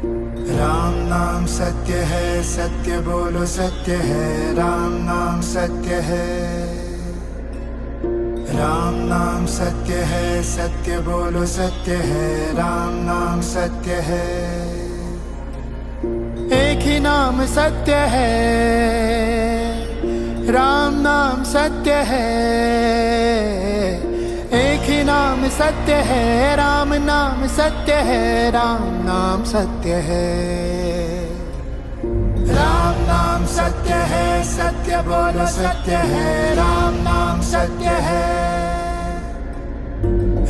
राम नाम सत्य है, सत्य बोलो सत्य है, राम नाम सत्य है। राम नाम सत्य है, सत्य बोलो सत्य है, राम नाम सत्य है। एक ही नाम सत्य है, राम नाम सत्य है। एक ही नाम सत्य है, राम नाम सत्य है, राम नाम सत्य है। राम नाम सत्य है, सत्य बोलो सत्य है, राम नाम सत्य है।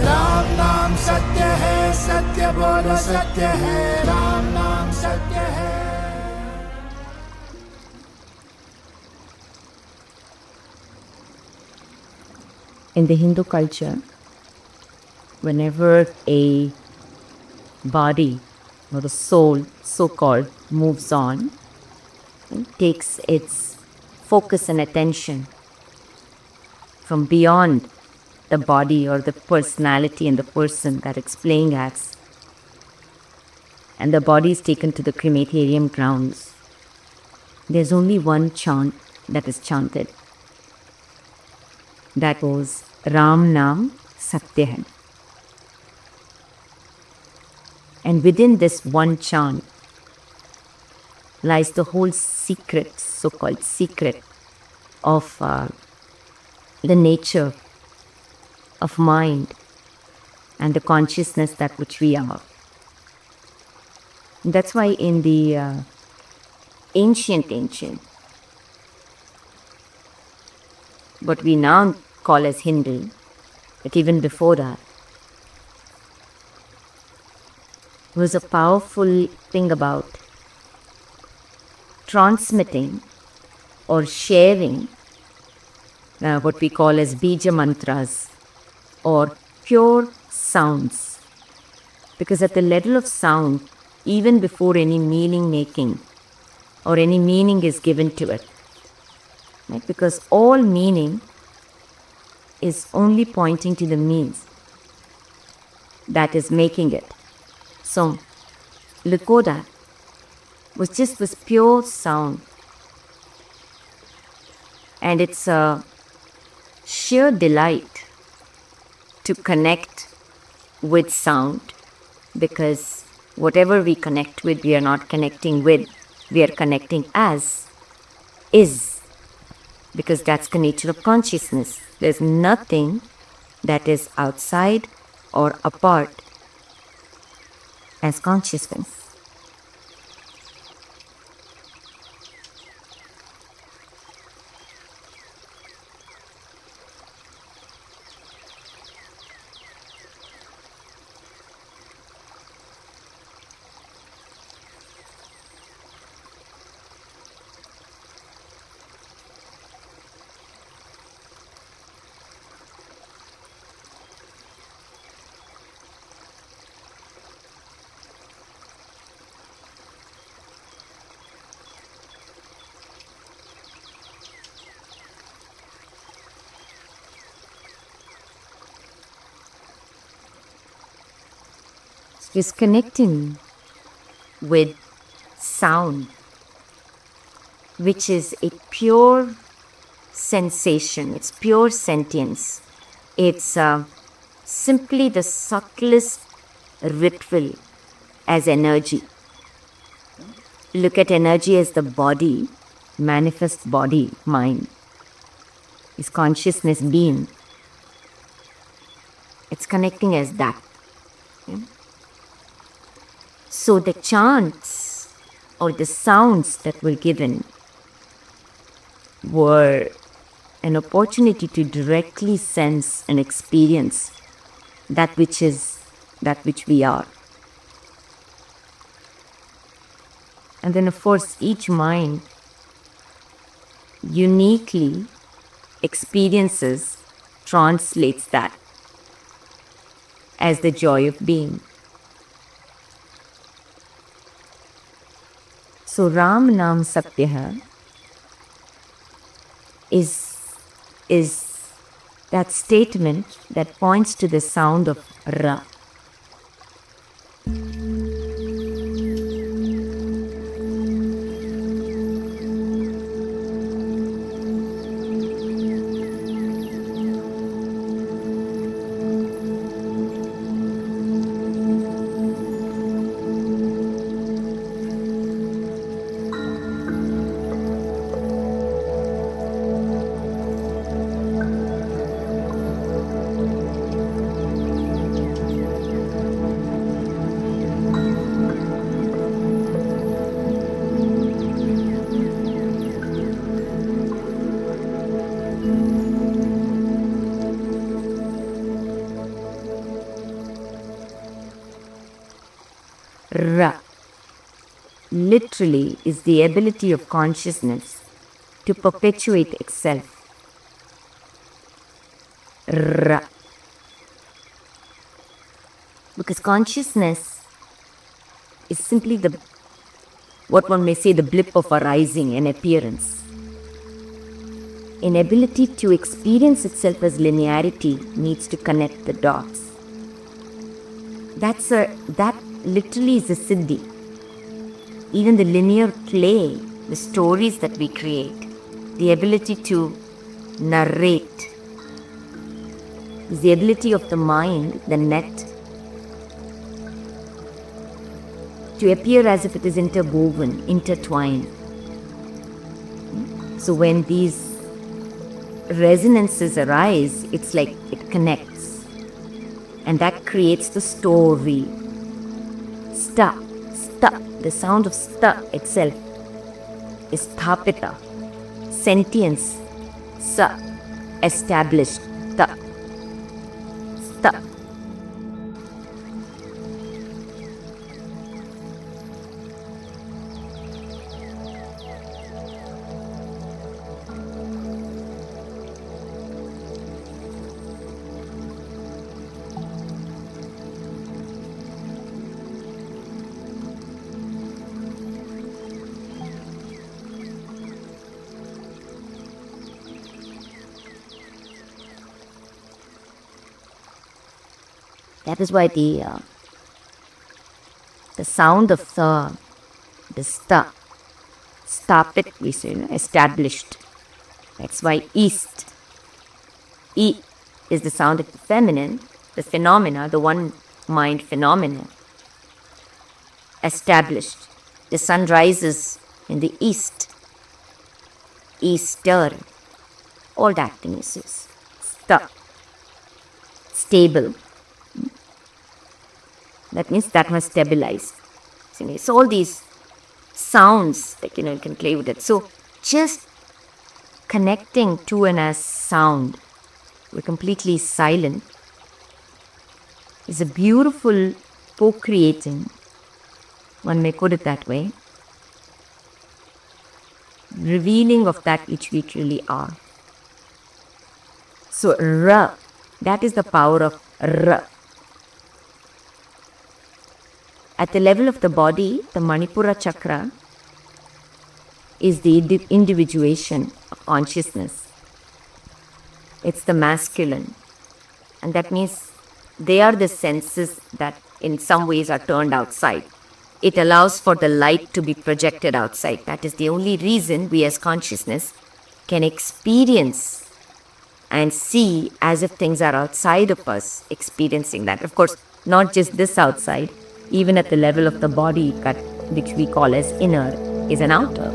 राम नाम सत्य है, सत्य बोलो सत्य है, राम नाम सत्य है। In the Hindu culture, whenever a body or the soul, so-called, moves on, and takes its focus and attention from beyond the body or the personality and the person that it's playing as, and the body is taken to the crematorium grounds, there's only one chant that is chanted. That goes, Ram Naam Satya Hai. And within this one chant lies the whole secret, so-called secret, of the nature of mind and the consciousness that which we are. And that's why in the ancient, what we now call as Hindu, but even before that, was a powerful thing about transmitting or sharing what we call as bija mantras or pure sounds. Because at the level of sound, even before any meaning making or any meaning is given to it, right? Because all meaning is only pointing to the means that is making it. So, Lakota was just this pure sound. And it's a sheer delight to connect with sound, because whatever we connect with, we are not connecting with, we are connecting as, is. Because that's the nature of consciousness. There's nothing that is outside or apart as consciousness. Is connecting with sound, which is a pure sensation, it's pure sentience. It's simply the subtlest ritual as energy. Look at energy as the body, manifest body, mind. Is consciousness being. It's connecting as that. Okay? So the chants or the sounds that were given were an opportunity to directly sense and experience that which is, that which we are. And then of course each mind uniquely experiences, translates that as the joy of being. So Ram Naam Satya Hai is that statement that points to the sound of Ra. Ra literally is the ability of consciousness to perpetuate itself. Ra. Because consciousness is simply what one may say, the blip of arising, an appearance. An ability to experience itself as linearity needs to connect the dots. That literally is a siddhi. Even the linear play, the stories that we create, the ability to narrate, is the ability of the mind, the net, to appear as if it is interwoven, intertwined. So when these resonances arise, it's like it connects. And that creates the story. Sta, sta, the sound of sta itself is thapita, sentience, sa, established, ta, sta. That is why the sound of the sta, stapit, we say, established. That's why east, e is the sound of the feminine, the phenomena, the one mind phenomena. Established. The sun rises in the east, easter. All that thing is sta, stable. That means that must stabilize. So all these sounds, like, you can play with it. So just connecting to and as sound, we're completely silent, is a beautiful co-creating, one may put it that way, revealing of that which we truly are. So Ra, that is the power of Ra. At the level of the body, the Manipura Chakra is the individuation of consciousness. It's the masculine. And that means they are the senses that in some ways are turned outside. It allows for the light to be projected outside. That is the only reason we as consciousness can experience and see as if things are outside of us, experiencing that. Of course, not just this outside, even at the level of the body, which we call as inner, is an outer.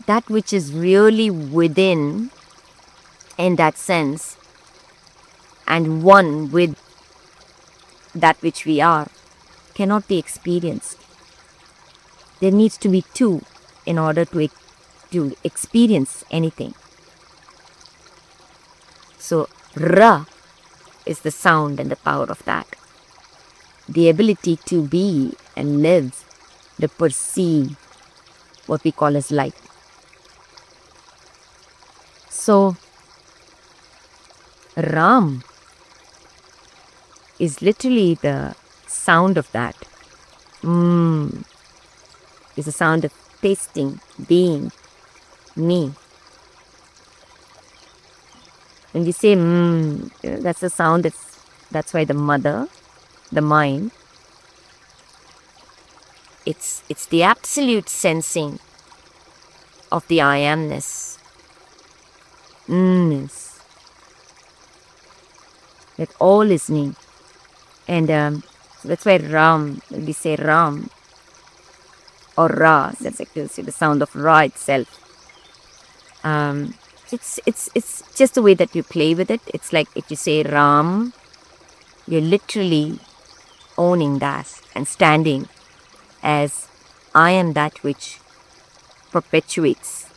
that which is really within, in that sense, and one with that which we are, cannot be experienced. There needs to be two in order to experience anything. So Ra is the sound and the power of that. The ability to be and live, to perceive what we call as light. So Ram is literally the sound of that. Is the sound of tasting, being, me. When we say that's the sound, that's why the mother, the mind, it's the absolute sensing of the I amness. That all is me. And that's why Ram, when we say Ram or Ra, that's actually the sound of Ra itself. It's just the way that you play with it. It's like if you say Ram, you're literally owning that and standing as I am that which perpetuates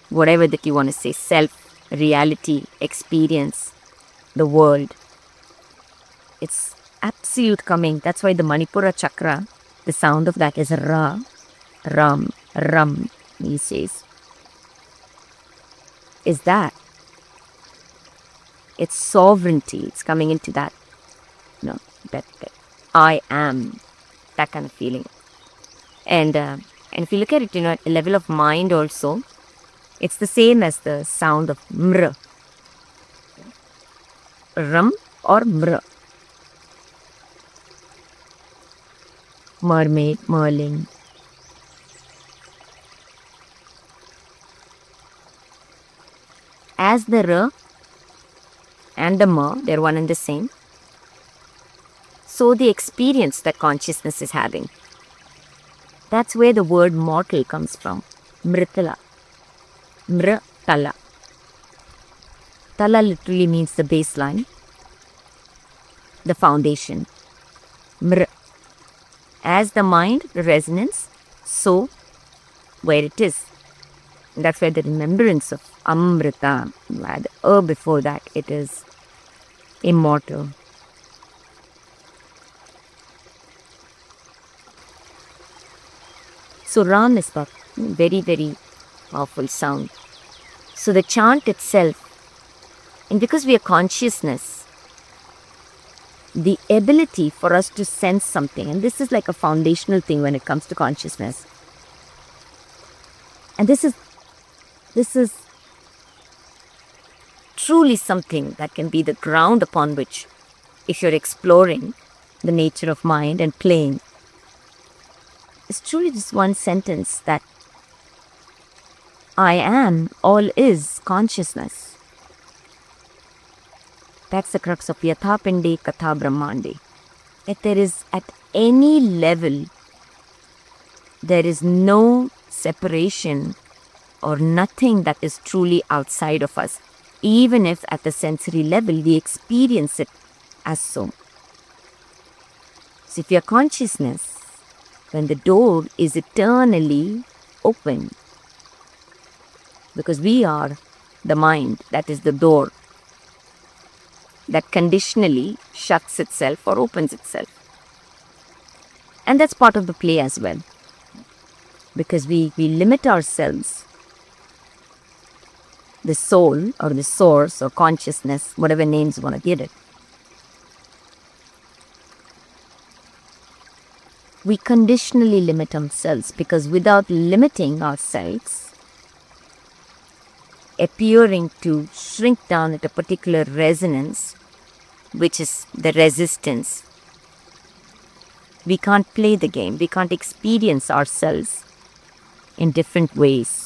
whatever that you want to say, self, reality, experience, the world. It's absolute coming. That's why the Manipura Chakra, the sound of that is Ra, Ram, Ram, he says. Is that. It's sovereignty. It's coming into that, that I am, that kind of feeling. And if you look at it, at a level of mind also, it's the same as the sound of Mr. Ram or Mr. Mermaid, Merlin. As the R and the M, they're one and the same. So the experience that consciousness is having. That's where the word mortal comes from. Mritala. Mritala. Tala literally means the baseline, the foundation. Mr. As the mind, the resonance, so where it is. That's where the remembrance of Amrita, the before that, it is immortal. So Ram is a very, very powerful sound. So the chant itself, and because we are consciousness, the ability for us to sense something, and this is like a foundational thing when it comes to consciousness. And this is truly something that can be the ground upon which, if you're exploring the nature of mind and playing, it's truly just one sentence that I am, all is consciousness. That's the crux of Yatha Pinde Katha Brahmande. If there is at any level, there is no separation or nothing that is truly outside of us, even if at the sensory level we experience it as so. So if your consciousness, when the door is eternally open, because we are the mind, that is the door, that conditionally shuts itself or opens itself. And that's part of the play as well. Because we limit ourselves, the soul or the source or consciousness, whatever names you want to give it. We conditionally limit ourselves, because without limiting ourselves, appearing to shrink down at a particular resonance, which is the resistance, we can't play the game. We can't experience ourselves in different ways.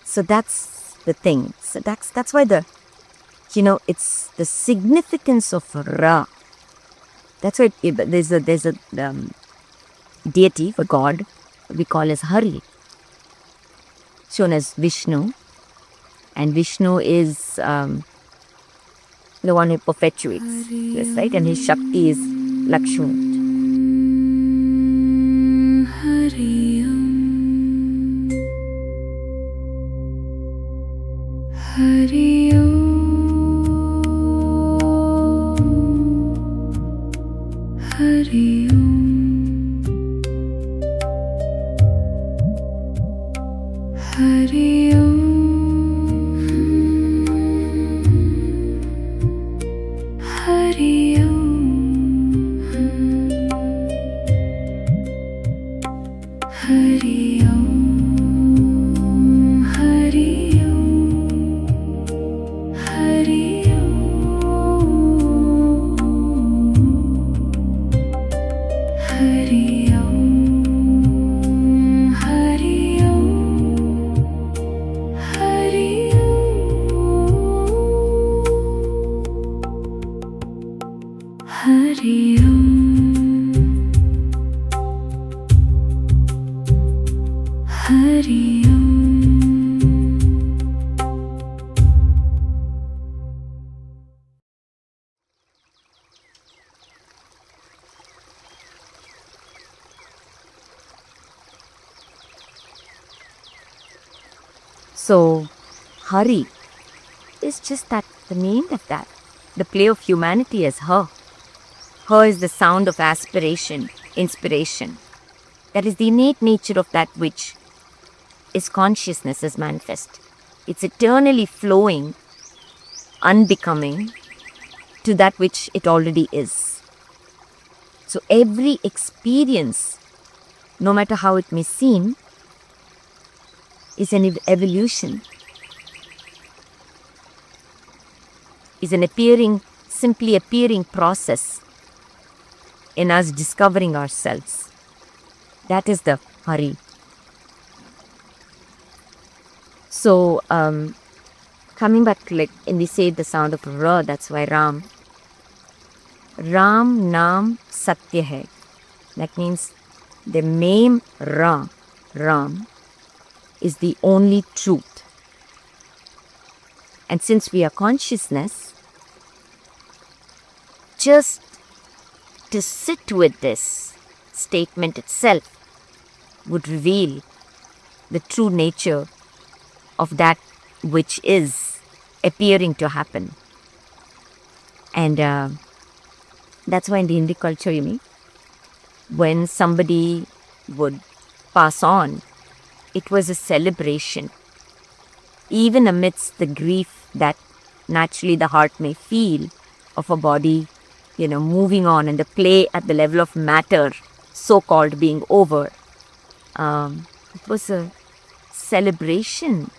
So that's the thing. So that's why it's the significance of Ra. That's why there's a deity, for God, we call as Hari, shown as Vishnu. And Vishnu is the one who perpetuates this, right? And his Shakti is Lakshmi. Hari Om. Hari Om. Hari Om. Hari Om. Hari Om. Hari Om. Hari Om. Hari Om. Hari Om. Hari Om. Hari Om. Hari Om. Hari Om. So, Hari is just that, the name of that, the play of humanity as her. Her is the sound of aspiration, inspiration. That is the innate nature of that which is consciousness as manifest. It's eternally flowing, unbecoming to that which it already is. So every experience, no matter how it may seem, is an evolution, is an simply appearing process in us discovering ourselves. That is the Hari. So, coming back to, like, when we say the sound of Ra, that's why Ram. Ram, Naam Satya Hai. That means the name Ra, Ram, is the only truth. And since we are consciousness, just to sit with this statement itself would reveal the true nature of that which is appearing to happen. And that's why in the Indic culture, when somebody would pass on, it was a celebration. Even amidst the grief that naturally the heart may feel of a body, moving on, and the play at the level of matter, so-called, being over. It was a celebration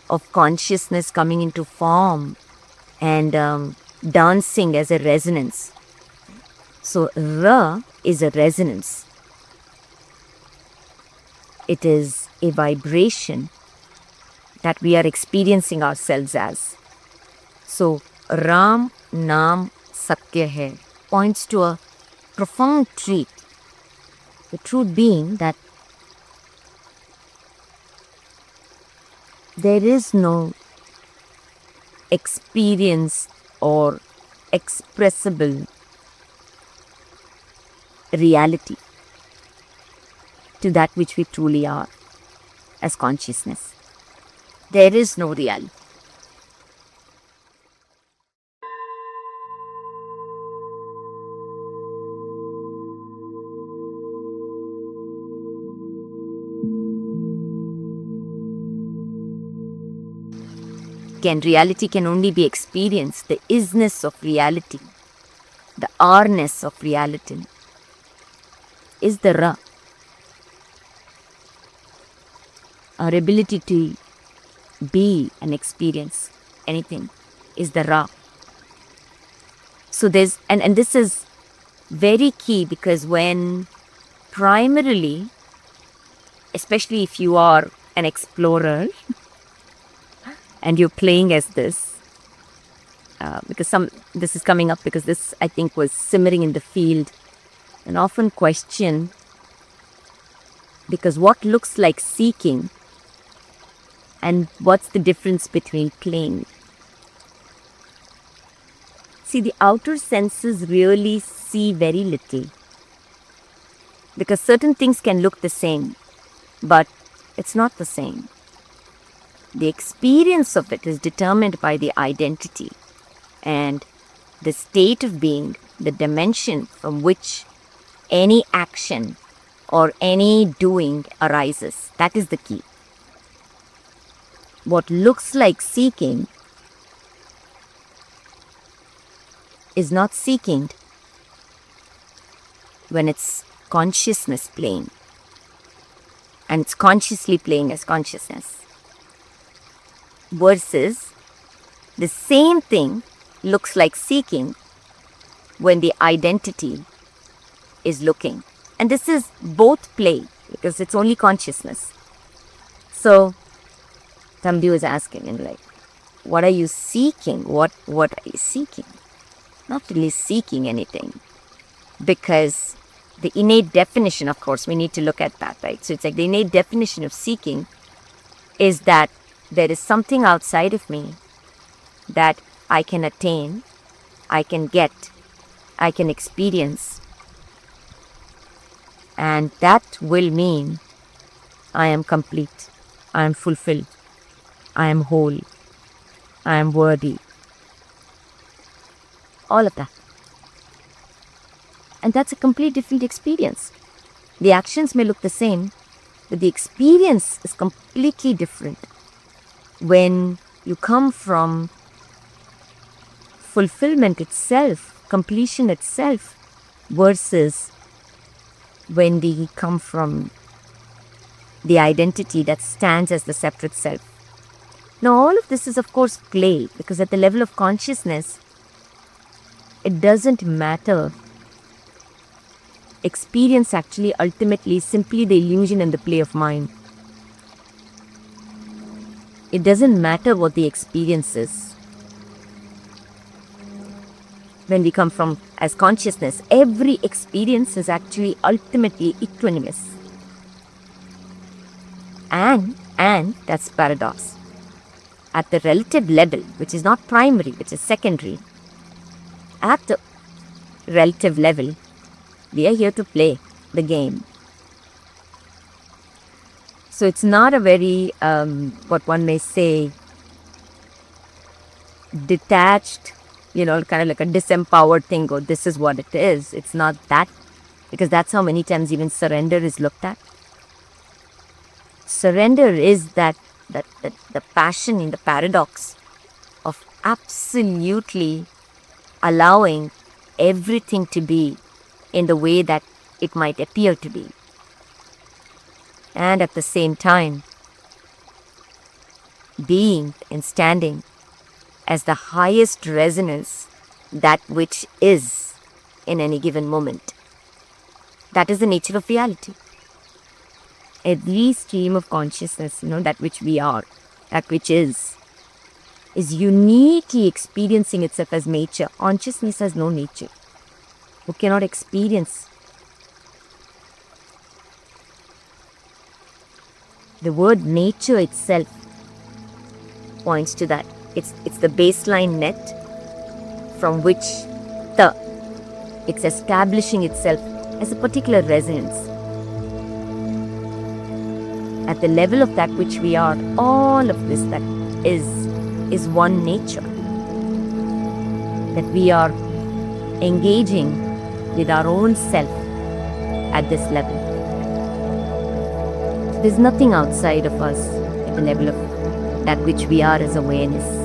of consciousness coming into form and dancing as a resonance. So Ra is a resonance. It is a vibration that we are experiencing ourselves as. So Ram, Naam Satya Hai points to a profound truth. The truth being that there is no experience or expressible reality to that which we truly are as consciousness. There is no reality. Again, reality can only be experienced, the isness of reality, the R-ness of reality is the Ra. Our ability to be and experience anything is the Ra. So there's, and this is very key, because when primarily, especially if you are an explorer and you're playing as this, because this is coming up because this, I think, was simmering in the field, an often question Because what looks like seeking, and what's the difference between playing? See, the outer senses really see very little. Because certain things can look the same, but it's not the same. The experience of it is determined by the identity and the state of being, the dimension from which any action or any doing arises. That is the key. What looks like seeking is not seeking when it's consciousness playing, and it's consciously playing as consciousness, versus the same thing looks like seeking when the identity is looking. And this is both play because it's only consciousness. So Tambi was asking, and like, what are you seeking? What are you seeking? Not really seeking anything, because the innate definition, of course, we need to look at that, right? So it's like the innate definition of seeking is that there is something outside of me that I can attain, I can get, I can experience. And that will mean I am complete, I am fulfilled, I am whole, I am worthy. All of that. And that's a complete different experience. The actions may look the same, but the experience is completely different. When you come from fulfillment itself, completion itself, versus when we come from the identity that stands as the separate self. Now, all of this is, of course, play, because at the level of consciousness, it doesn't matter. Experience actually ultimately is simply the illusion and the play of mind. It doesn't matter what the experience is. When we come from as consciousness, every experience is actually ultimately equanimous. And that's paradox. At the relative level, which is not primary, which is secondary, at the relative level, we are here to play the game. So it's not a very, what one may say, detached, kind of like a disempowered thing, or this is what it is. It's not that, because that's how many times even surrender is looked at. Surrender is that the passion in the paradox of absolutely allowing everything to be in the way that it might appear to be. And at the same time, being and standing as the highest resonance, that which is in any given moment. That is the nature of reality. Every stream of consciousness, that which we are, that which is uniquely experiencing itself as nature. Consciousness has no nature. We cannot experience. The word nature itself points to that. It's the baseline net from which it's establishing itself as a particular resonance. At the level of that which we are, all of this that is one nature. That we are engaging with our own self at this level. There's nothing outside of us at the level of that which we are as awareness.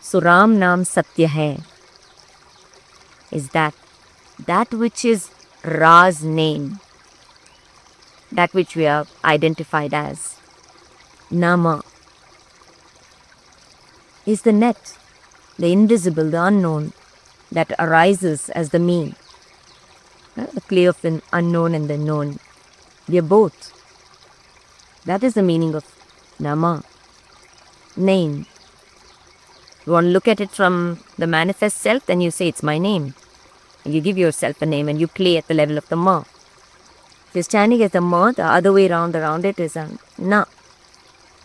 So Ram Naam Satya Hai is that which is Ra's name, that which we are identified as. Nama is the net, the invisible, the unknown, that arises as the me. The play of the unknown and the known. We are both. That is the meaning of Nama. Name. You want to look at it from the manifest self, then you say it's my name. You give yourself a name and you play at the level of the Ma. If you're standing as the Ma, the other way around it is a Na.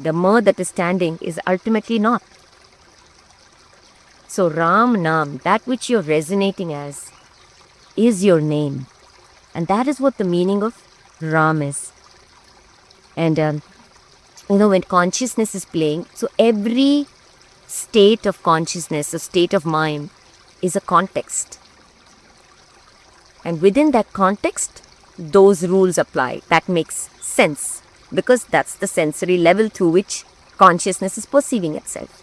The Ma that is standing is ultimately not. So Ram Naam, that which you're resonating as, is your name. And that is what the meaning of Ram is. And when consciousness is playing, so every state of consciousness, a state of mind, is a context. And within that context, those rules apply. That makes sense, because that's the sensory level to which consciousness is perceiving itself.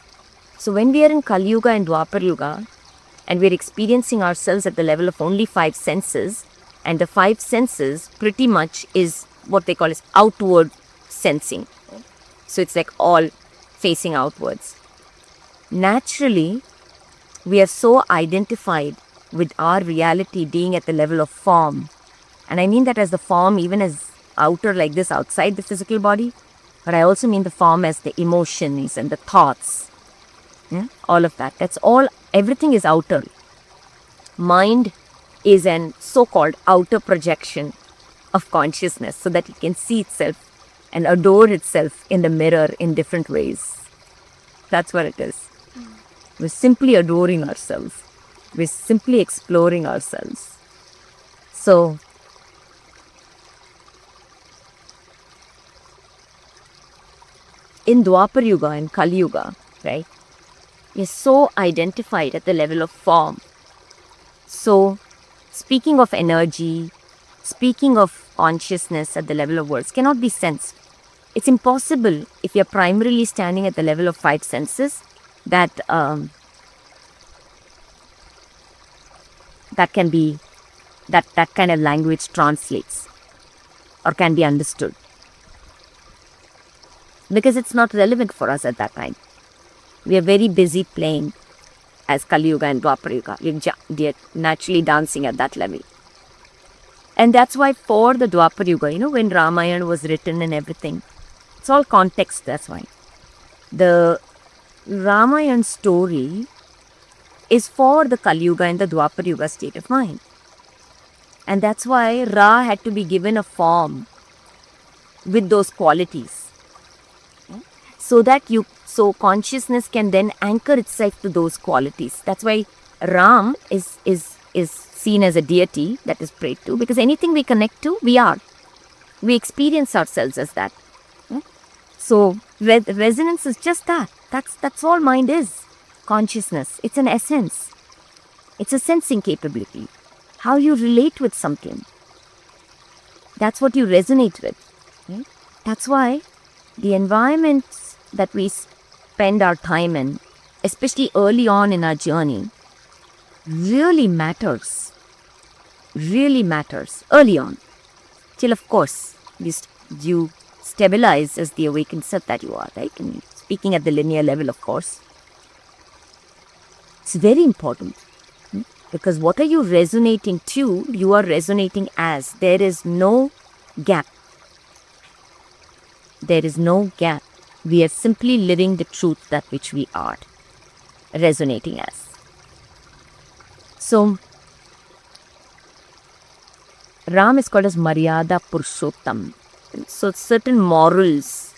So when we are in Kali Yuga and Dwapar Yuga, and we are experiencing ourselves at the level of only 5 senses, and the 5 senses pretty much is what they call as outward sensing. So it's like all facing outwards. Naturally, we are so identified with our reality being at the level of form. And I mean that as the form even as outer, like this, outside the physical body. But I also mean the form as the emotions and the thoughts. All of that. That's all. Everything is outer. Mind is an so-called outer projection of consciousness, so that it can see itself and adore itself in the mirror in different ways. That's what it is. We're simply adoring ourselves. We're simply exploring ourselves. So, in Dwapar Yuga and Kali Yuga, right, we're so identified at the level of form. So, speaking of energy, speaking of consciousness at the level of words cannot be sensed. It's impossible if you're primarily standing at the level of 5 senses that kind of language translates or can be understood, because it's not relevant for us at that time. We are very busy playing as Kali Yuga and Dwapar Yuga. We are naturally dancing at that level. And that's why for the Dwapar Yuga, when Ramayana was written and everything, it's all context, that's why. The Ramayana story is for the Kali Yuga and the Dwapar Yuga state of mind. And that's why Ra had to be given a form with those qualities. So that consciousness can then anchor itself to those qualities. That's why Ram is seen as a deity that is prayed to, because anything we connect to, we experience ourselves as that. So resonance is just that. That's all mind is. Consciousness. It's an essence. It's a sensing capability. How you relate with something. That's what you resonate with. That's why the environments that we spend our time in, especially early on in our journey, really matters. Really matters. Early on. Till, of course, you stabilize as the awakened self that you are, right? And speaking at the linear level, of course. It's very important. Because what are you resonating to, you are resonating as. There is no gap. There is no gap. We are simply living the truth that which we are resonating as. So, Ram is called as Maryada Purushottam. So, certain morals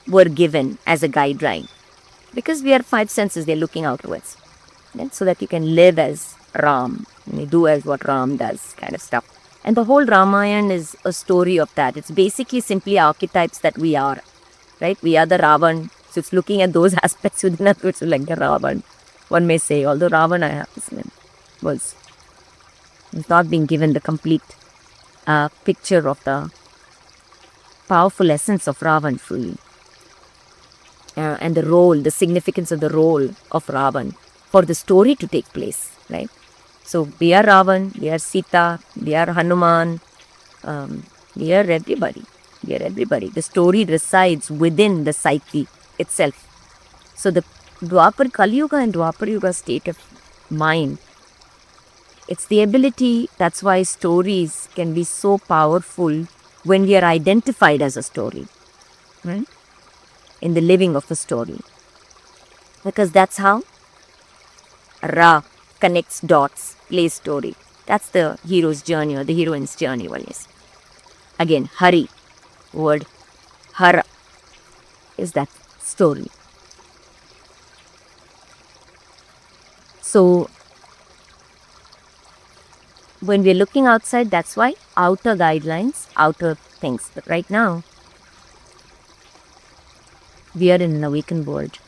were given as a guideline. Because we are 5 senses, they are looking outwards. And so that you can live as Ram, do as what Ram does, kind of stuff. And the whole Ramayana is a story of that. It's basically simply archetypes that we are, right? We are the Ravan. So it's looking at those aspects within us, which is like the Ravan, one may say. Although Ravana was not being given the complete picture of the powerful essence of Ravan fully. and the role, the significance of the role of Ravan for the story to take place, right? So we are Ravan, we are Sita, we are Hanuman, we are everybody. We are everybody. The story resides within the psyche itself. So the Dwapar Kali Yuga and Dwapar Yuga state of mind, it's the ability, that's why stories can be so powerful when we are identified as a story, right? In the living of a story. Because that's how Ra connects dots, plays story. That's the hero's journey or the heroine's journey, one is. Again, Hari, word Hara is that story. So, when we're looking outside, that's why outer guidelines, outer things. But right now, we are in an awakened world.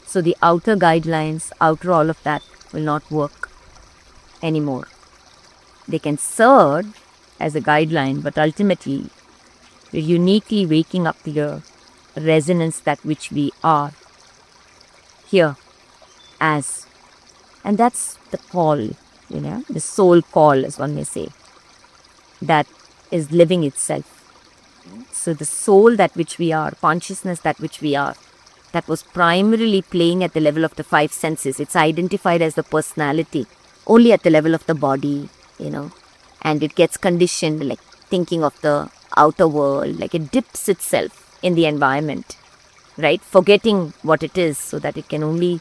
So the outer guidelines, outer all of that will not work anymore. They can serve as a guideline, but ultimately, we're uniquely waking up to the resonance that which we are here as. And that's the call, the soul call, as one may say, that is living itself. So the soul that which we are, consciousness that which we are, that was primarily playing at the level of the five senses. It's identified as the personality only at the level of the body, and it gets conditioned, like thinking of the outer world, like it dips itself in the environment, right? Forgetting what it is so that it can only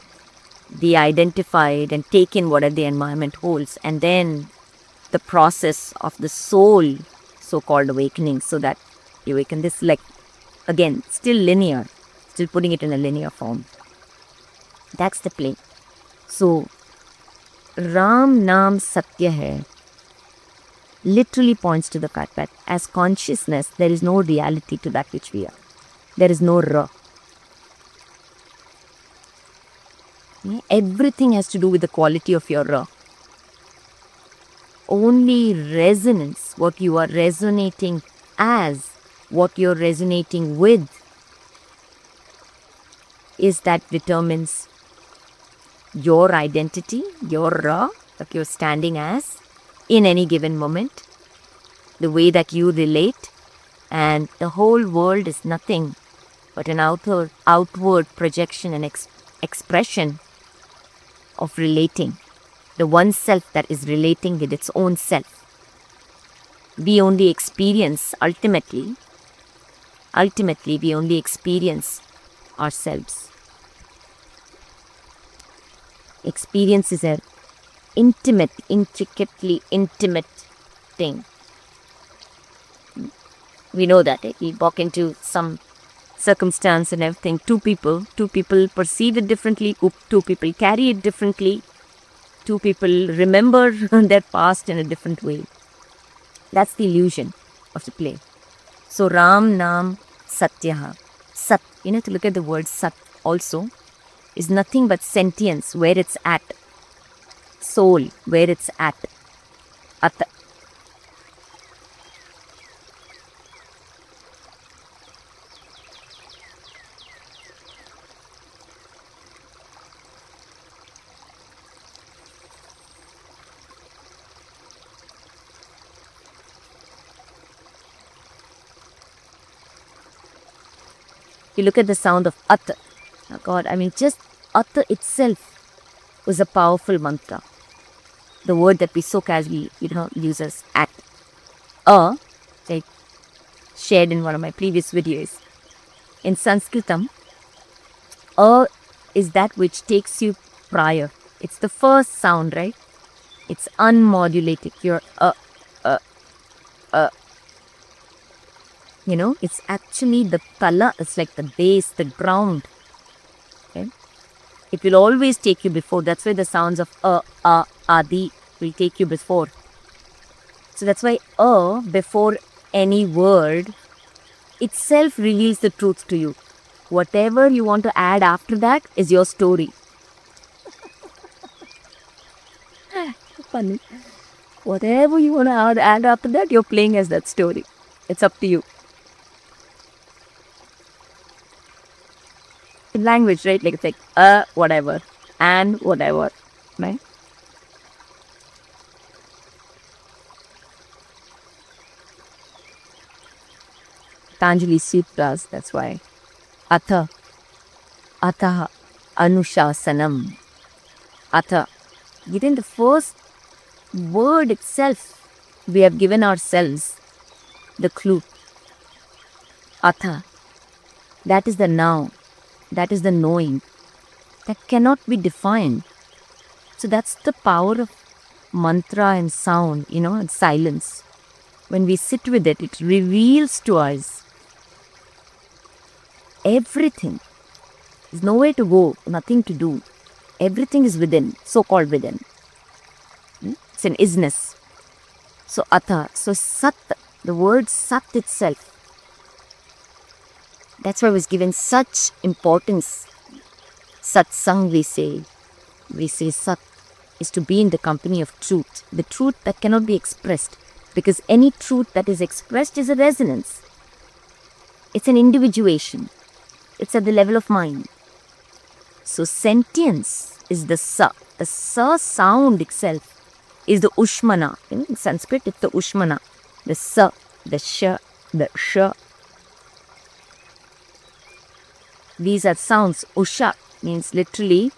be identified and take in whatever the environment holds. And then the process of the soul, so-called awakening, so that you awaken this, like, again, still linear, still putting it in a linear form. That's the play. So, Ram Naam Satya Hai literally points to the fact that as consciousness, there is no reality to that which we are. There is no Ra. Everything has to do with the quality of your Ra. Only resonance, what you are resonating as, what you're resonating with, is that determines your identity, your Ra, that you're standing as in any given moment, the way that you relate, and the whole world is nothing but an outward projection and expression of relating, the one self that is relating with its own self. We only experience, ultimately, we only experience ourselves. Experience is an intricately intimate thing. We know that. We walk into some circumstance and everything. Two people perceive it differently. Two people carry it differently. Two people remember their past in a different way. That's the illusion of the play. So Ram Naam Satya Hai. Sat, to look at the word Sat also, is nothing but sentience, where it's at. Soul, where it's at. At. You look at the sound of At. Oh God, just At itself was a powerful mantra. The word that we so casually, use as at. Like shared in one of my previous videos. In Sanskritam, is that which takes you prior. It's the first sound, right? It's unmodulated. You're it's actually the tala, it's like the base, the ground. Okay? It will always take you before. That's why the sounds of adi will take you before. So that's why before any word itself reveals the truth to you. Whatever you want to add after that is your story. Funny. Whatever you want to add after that, you're playing as that story. It's up to you. language, right? Like it's like whatever and whatever, right? Tanjali Sutras, that's why. Atha, Atha, Anushasanam. Atha. Within the first word itself, we have given ourselves the clue. Atha. That is the now. That is the knowing. That cannot be defined. So that's the power of mantra and sound, and silence. When we sit with it, it reveals to us everything. There's nowhere to go, nothing to do. Everything is within, so-called within. It's an isness. So atha, so sat, the word sat itself, that's why it was given such importance. Satsang we say sat is to be in the company of truth. The truth that cannot be expressed. Because any truth that is expressed is a resonance. It's an individuation. It's at the level of mind. So sentience is the sa. The sa sound itself is the Ushmana. In Sanskrit, it's the Ushmana. The sa, the sha, the sha. These are sounds. Usha means literally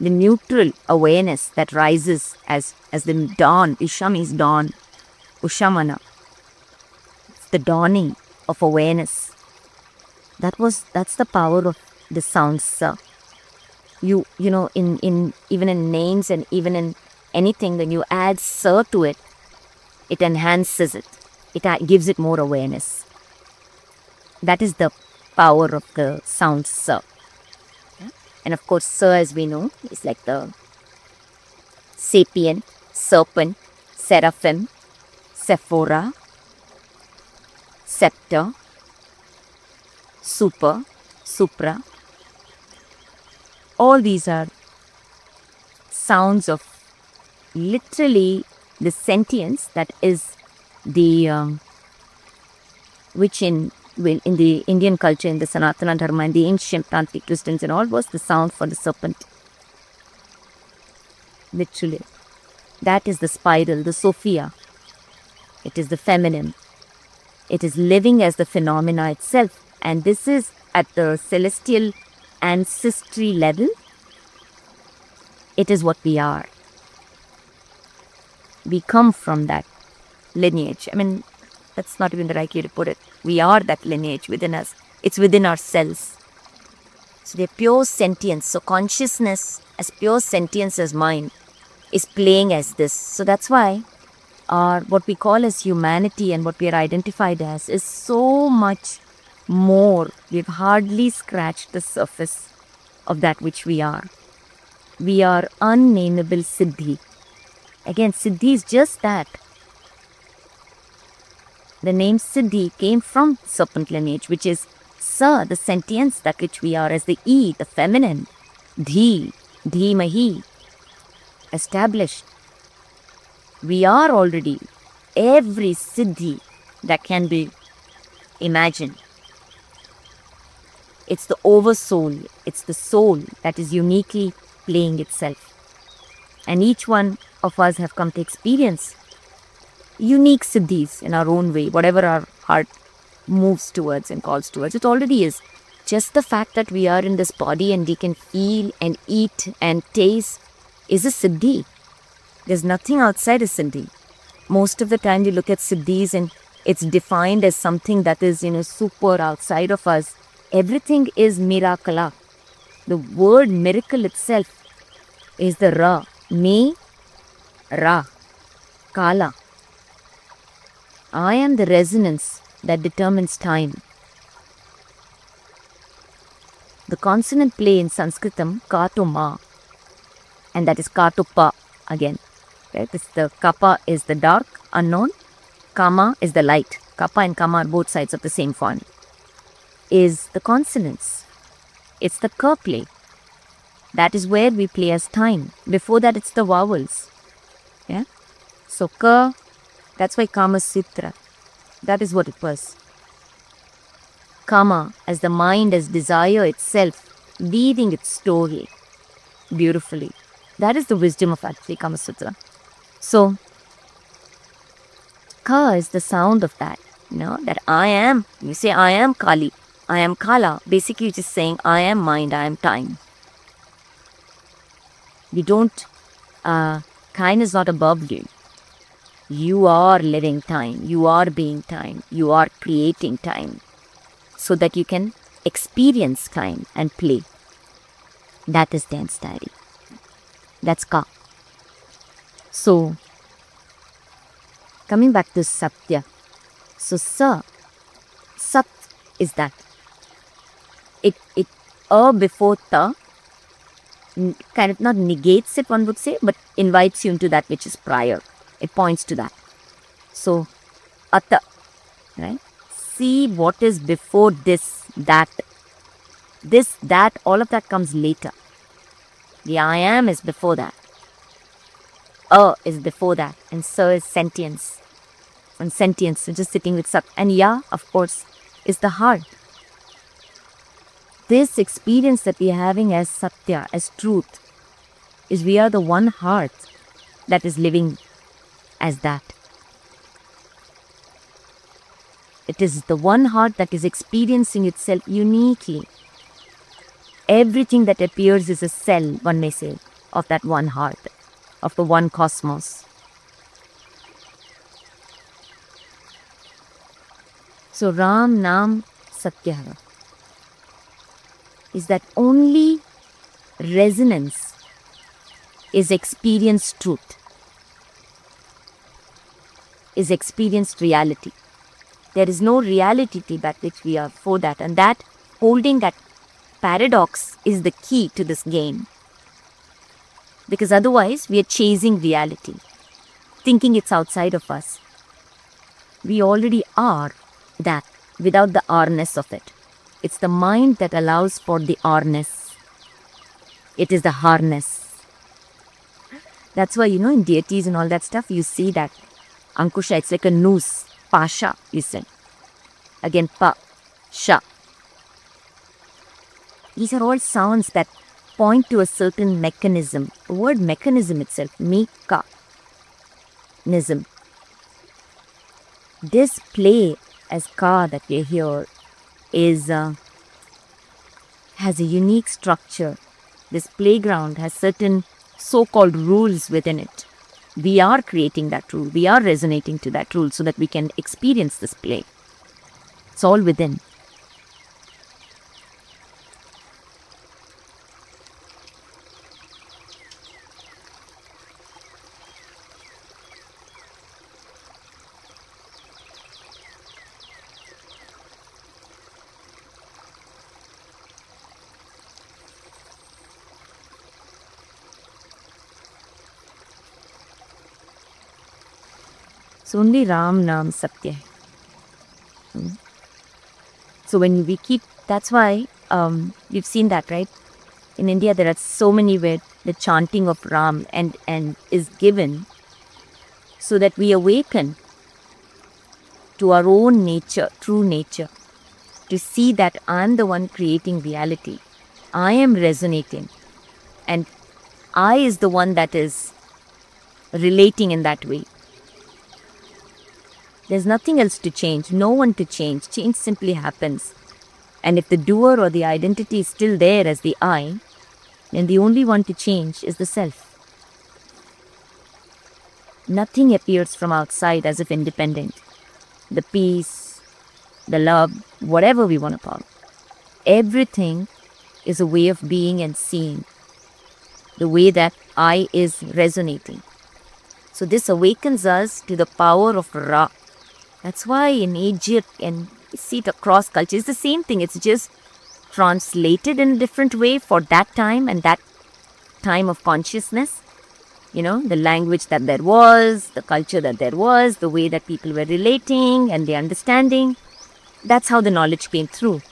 the neutral awareness that rises as the dawn. Isha means dawn. Ushamana. It's the dawning of awareness. That's the power of the sound sa. You know, in even in names and even in anything, when you add sa to it, it enhances it. It gives it more awareness. That is the power of the sound sa. And of course, sa, as we know, is like the sapient, serpent, seraphim, Sephora, scepter, super, supra. All these are sounds of literally the sentience that is the which in the Indian culture, in the Sanatana Dharma, and the ancient Tantric Christians and all, was the sound for the serpent. Literally. That is the spiral, the Sophia. It is the feminine. It is living as the phenomena itself. And this is at the celestial ancestry level. It is what we are. We come from that lineage. I mean, that's not even the right way to put it. We are that lineage within us. It's within ourselves. So they're pure sentience. So consciousness as pure sentience as mind is playing as this. So that's why our what we call as humanity and what we are identified as is so much more. We've hardly scratched the surface of that which we are. We are unnameable Siddhi. Again, Siddhi is just that. The name Siddhi came from serpent lineage, which is Sa, the sentience, that which we are, as the E, the feminine, Dhi, Dhimahi, established. We are already every Siddhi that can be imagined. It's the oversoul, it's the soul that is uniquely playing itself. And each one of us have come to experience unique siddhis in our own way, whatever our heart moves towards and calls towards. It already is. Just the fact that we are in this body and we can feel and eat and taste is a siddhi. There's nothing outside a siddhi. Most of the time we look at siddhis and it's defined as something that is, super outside of us. Everything is miracula. The word miracle itself is the Ra. Me, Ra, Kala. I am the resonance that determines time. The consonant play in Sanskritam, ka to ma, and that is ka to pa again. Right? The kappa is the dark, unknown. Kama is the light. Kappa and kama are both sides of the same font. Is the consonants. It's the ka play. That is where we play as time. Before that, it's the vowels. Yeah. So ka, that's why Kama Sitra. That is what it was. Kama, as the mind, as desire itself, weaving its story beautifully. That is the wisdom of actually Kama Sutra. So, Ka is the sound of that, that I am. You say, I am Kali, I am Kala. Basically, you're just saying, I am mind, I am time. You don't, kind is not above you. You are living time, you are being time, you are creating time so that you can experience time and play. That is dance diary. That's Ka. So, coming back to Satya. So, Sat is that. It before Ta kind of not negates it, one would say, but invites you into that which is prior. It points to that. So, Atta, right? See what is before this, that, all of that comes later. The I am is before that. Is before that. And Sa is sentience. And sentience, so just sitting with Sat. And Ya, of course, is the heart. This experience that we are having as Satya, as truth, is we are the one heart that is living as that. It is the one heart that is experiencing itself uniquely. Everything that appears is a cell, one may say, of that one heart, of the one cosmos. So Ram, Naam, Satya Hai is that only resonance is experienced truth, is experienced reality. There is no reality to that which we are for that. And that, holding that paradox is the key to this game. Because otherwise we are chasing reality, thinking it's outside of us. We already are that without the R-ness of it. It's the mind that allows for the R-ness. It is the harness. That's why, in deities and all that stuff, you see that Ankusha, it's like a noose. Pasha, listen. Again, Pa, Sha. These are all sounds that point to a certain mechanism. The word mechanism itself, Nism. This play as Ka that we hear is has a unique structure. This playground has certain so-called rules within it. We are creating that rule. We are resonating to that rule so that we can experience this play. It's all within. So only Ram, Naam, Satya Hai. So when we keep, that's why you've seen that, right? In India, there are so many where the chanting of Ram and is given so that we awaken to our own nature, true nature, to see that I'm the one creating reality. I am resonating, and I is the one that is relating in that way. There's nothing else to change, no one to change. Change simply happens. And if the doer or the identity is still there as the I, then the only one to change is the self. Nothing appears from outside as if independent. The peace, the love, whatever we want to call it. Everything is a way of being and seeing. The way that I is resonating. So this awakens us to the power of Ra. That's why in Egypt and you see it across cultures, it's the same thing. It's just translated in a different way for that time and that time of consciousness. The language that there was, the culture that there was, the way that people were relating and the understanding. That's how the knowledge came through.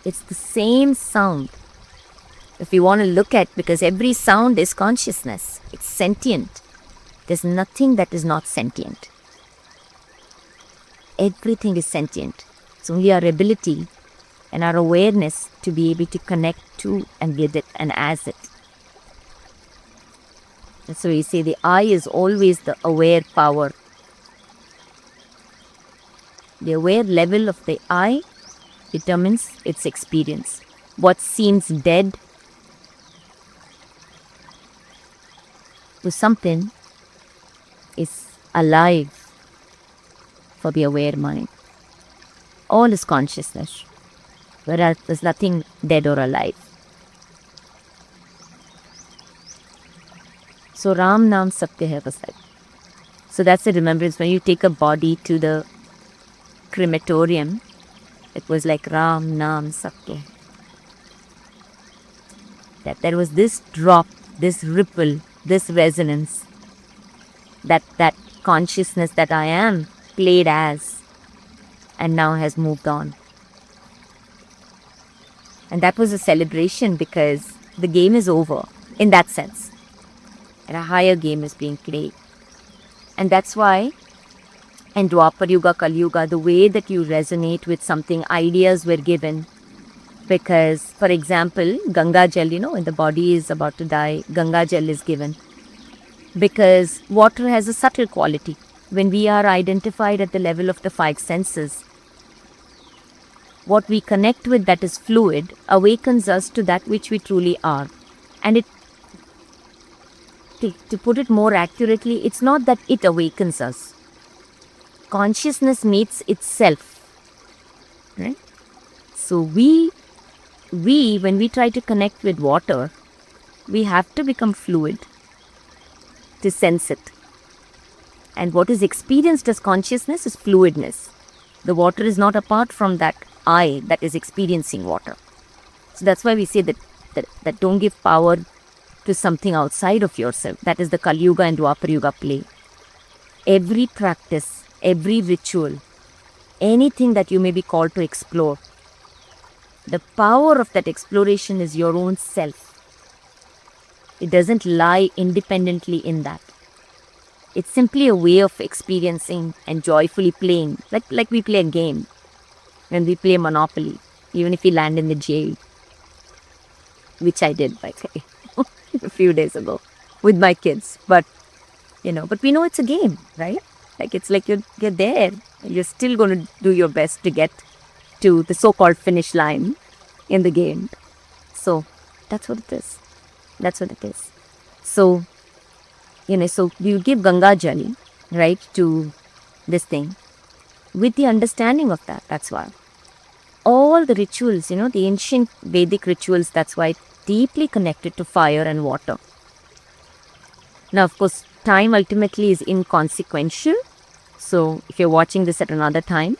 It's the same sound. If you want to look at, because every sound is consciousness. It's sentient. There's nothing that is not sentient. Everything is sentient. It's only our ability and our awareness to be able to connect to and with it and as it. And so we say the I is always the aware power. The aware level of the I determines its experience. What seems dead to something is alive for the aware mind. All is consciousness, whereas there's nothing dead or alive. So Ram Naam Satya Hai was like. So that's the remembrance. When you take a body to the crematorium, it was like Ram Naam Satya Hai. That there was this drop, this ripple, this resonance, that consciousness that I am played as and now has moved on. And that was a celebration because the game is over in that sense. And a higher game is being played. And that's why in Dwapar Yuga, Kali Yuga, the way that you resonate with something, ideas were given. Because, for example, Ganga Jal, when the body is about to die, Ganga Jal is given. Because water has a subtle quality. When we are identified at the level of the five senses, what we connect with that is fluid awakens us to that which we truly are. And to put it more accurately, it's not that it awakens us. Consciousness meets itself. Right? So we, when we try to connect with water, we have to become fluid to sense it. And what is experienced as consciousness is fluidness. The water is not apart from that I that is experiencing water. So that's why we say that don't give power to something outside of yourself. That is the Kali Yuga and Dwapar Yuga play. Every practice, every ritual, anything that you may be called to explore, the power of that exploration is your own self. It doesn't lie independently in that. It's simply a way of experiencing and joyfully playing, like we play a game when we play Monopoly, even if we land in the jail, which I did, by the way, a few days ago with my kids. But we know it's a game, right? Like it's like you're there. You're still going to do your best to get to the so-called finish line in the game. So that's what it is. That's what it is. So, so you give Ganga Jali, right, to this thing with the understanding of that. That's why. All the rituals, the ancient Vedic rituals, that's why deeply connected to fire and water. Now, of course, time ultimately is inconsequential. So if you're watching this at another time,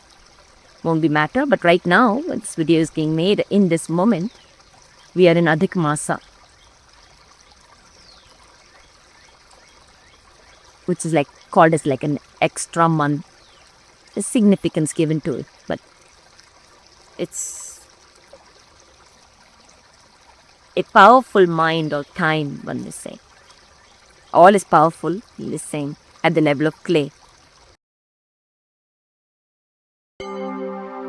won't be matter. But right now, when this video is being made in this moment, we are in Adhik Masa, which is called as an extra month. There's significance given to it, but it's a powerful mind or time, one may say. All is powerful, he is saying, at the level of clay.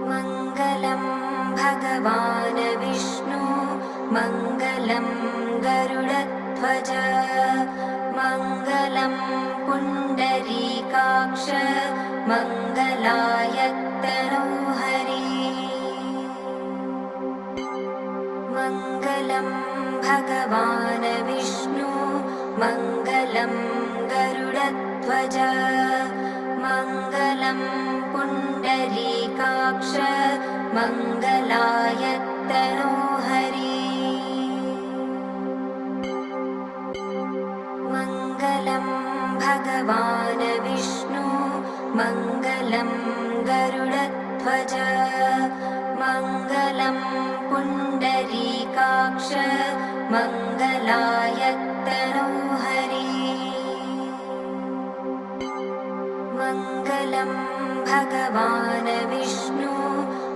Mangalam Bhagavan Vishnu, Mangalam Garudaಧ್ವಜ, Mangalam Pundarikaksha, Mangalayatano Hari. Mangalam Bhagavan Vishnu, Mangalam Garudaಧ್ವಜ, Mangalam Pundarikaksha, Mangalayatano Hari. Mangalam Bhagavan Vishnu, Mangalam Garudaಧ್ವಜ, Mangalam Pundarikaksha, Mangalayatano Hari. Mangalam Bhagavan Vishnu,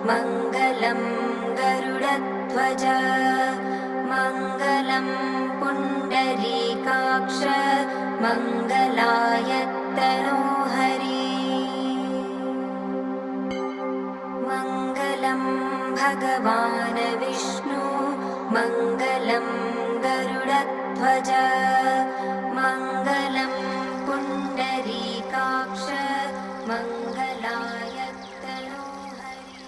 Mangalam Garudaಧ್ವಜ, Mangalam Pundarikaksha, Mangalayatano Hari. Mangalam भगवान् विष्णु मङ्गलं गरुडध्वज मङ्गलं Pundarikaksha मङ्गलाय तनोहरि.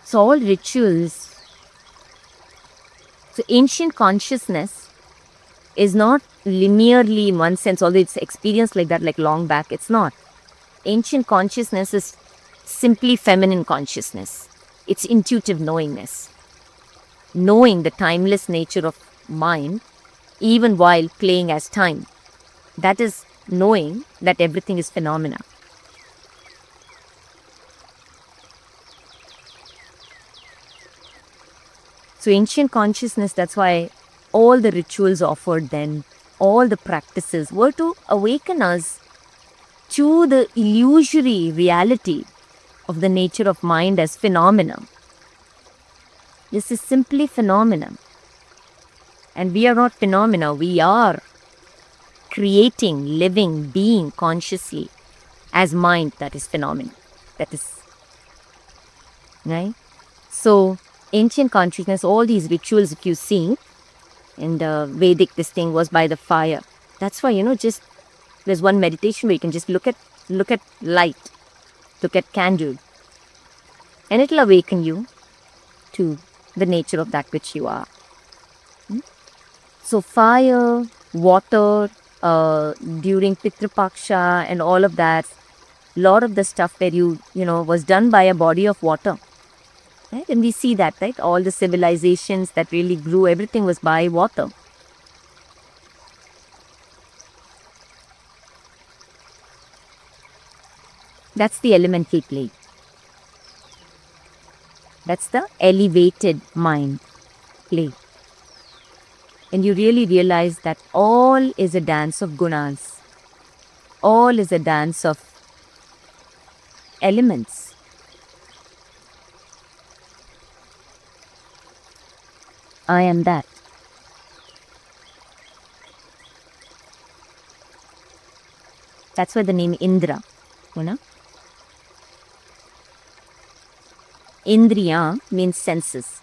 So all rituals, so ancient consciousness is not linearly in one sense, although it's experienced like that, like long back, it's not. Ancient consciousness is simply feminine consciousness. It's intuitive knowingness. Knowing the timeless nature of mind, even while playing as time. That is knowing that everything is phenomena. So ancient consciousness, that's why all the rituals offered then, all the practices were to awaken us to the illusory reality of the nature of mind as phenomena. This is simply phenomena. And we are not phenomena, we are creating, living, being consciously as mind that is phenomena. That is, right? So, ancient consciousness, all these rituals that you see in the Vedic, this thing was by the fire. That's why, just there's one meditation where you can just look at light, look at candle, and it'll awaken you to the nature of that which you are. So fire, water, during Pitru Paksha and all of that, lot of the stuff where was done by a body of water. Right? And we see that, right? All the civilizations that really grew, everything was by water. That's the elemental plane. That's the elevated mind play. And you really realize that all is a dance of gunas. All is a dance of elements. I am that. That's why the name Indra. Indriya means senses.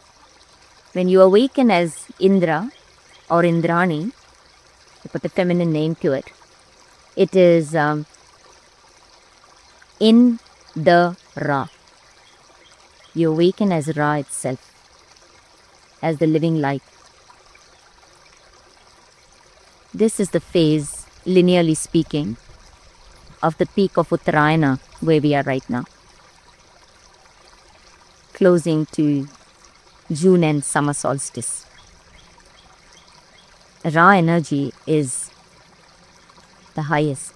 When you awaken as Indra or Indrani, you put a feminine name to it. It is in the Ra. You awaken as Ra itself, as the living light. This is the phase, linearly speaking, of the peak of Uttarayana, where we are right now. Closing to June and summer solstice. Ra energy is the highest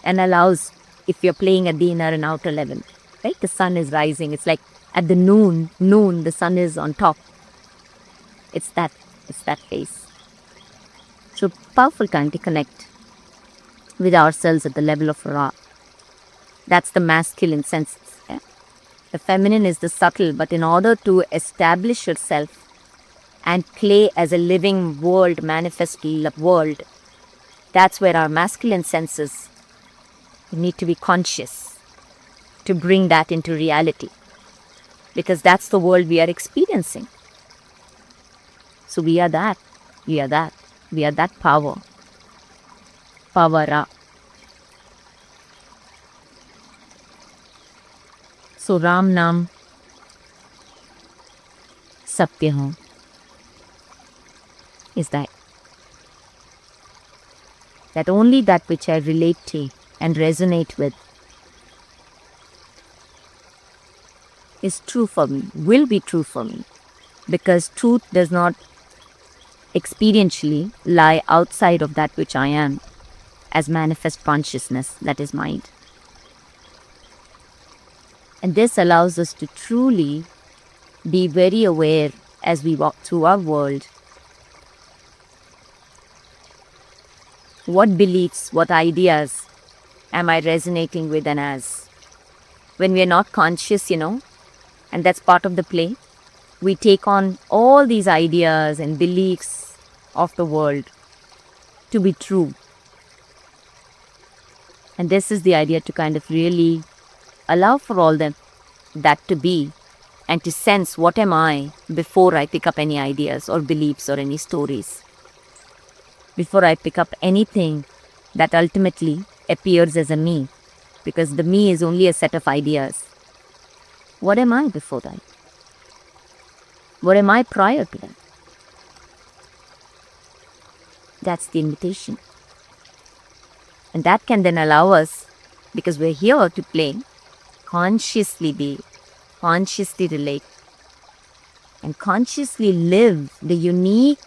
and allows, if you're playing at the inner and outer level, right? The sun is rising. It's like at the noon, the sun is on top. It's that phase. So powerful time to connect with ourselves at the level of Ra. That's the masculine senses. Yeah? The feminine is the subtle, but in order to establish yourself and play as a living world, manifest world, that's where our masculine senses need to be conscious to bring that into reality. Because that's the world we are experiencing. So we are that. We are that. We are that power. PU'RA. So Ram Naam Satya Hai is that. That only that which I relate to and resonate with is true for me, will be true for me. Because truth does not experientially lie outside of that which I am as manifest consciousness, that is mind. And this allows us to truly be very aware as we walk through our world. What beliefs, what ideas am I resonating with and as? When we are not conscious, and that's part of the play. we take on all these ideas and beliefs of the world to be true. And this is the idea to kind of really allow for all that to be, and to sense what am I before I pick up any ideas or beliefs or any stories. Before I pick up anything that ultimately appears as a me, because the me is only a set of ideas. What am I before that? What am I prior to that? That's the invitation. And that can then allow us, because we're here to play, consciously be, consciously relate, and consciously live the unique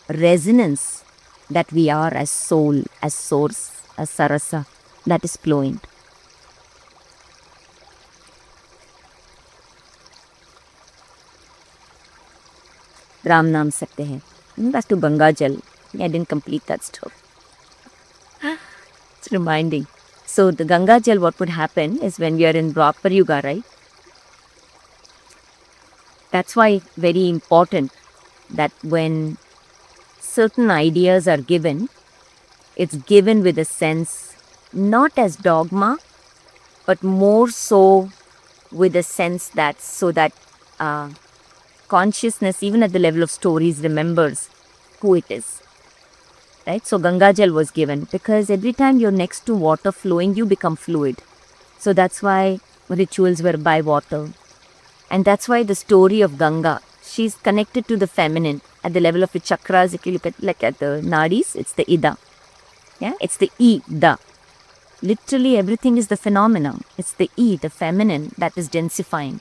resonance that we are as soul, as source, as sarasa, that is flowing. Naam Satya Hai. That's to Ganga Jal. I didn't complete that story. It's reminding. So the Ganga Jal, what would happen is when we are in Dwapar Yuga, right? That's why very important that when certain ideas are given, it's given with a sense, not as dogma, but more so with a sense that, so that consciousness, even at the level of stories, remembers who it is. Right? So Ganga Jal was given because every time you're next to water flowing, you become fluid. So that's why rituals were by water. And that's why the story of Ganga, she's connected to the feminine at the level of the chakras. If you look at, like at the nadis, it's the ida. Yeah, it's the ida. Literally everything is the phenomenon. It's the the feminine, that is densifying.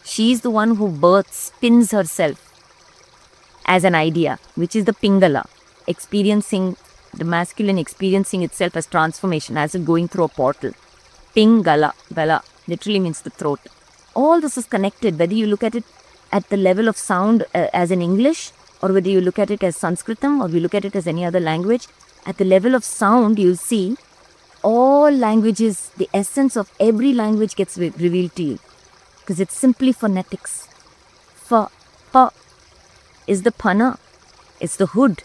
She's the one who births, spins herself as an idea, which is the pingala, experiencing the masculine, experiencing itself as transformation, as it going through a portal. Pingala, gala, literally means the throat. All this is connected, whether you look at it at the level of sound as in English, or whether you look at it as Sanskritam, or you look at it as any other language. At the level of sound, you'll see all languages, the essence of every language gets revealed to you. Because it's simply phonetics. Pa is the pana, it's the hood.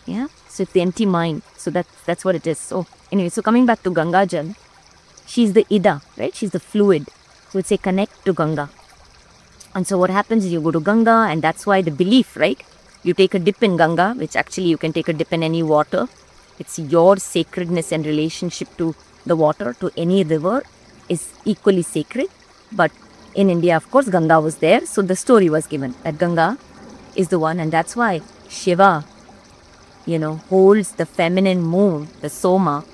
Yeah, so it's the empty mind. So that's what it is. So anyway, so coming back to Ganga Jal, she's the ida, right? She's the fluid. So it's a connect to Ganga. And so what happens is you go to Ganga, and that's why the belief, right? You take a dip in Ganga, which actually you can take a dip in any water. It's your sacredness and relationship to the water, to any river, is equally sacred. But in India, of course, Ganga was there. So the story was given that Ganga is the one. And that's why Shiva, holds the feminine moon, the Soma,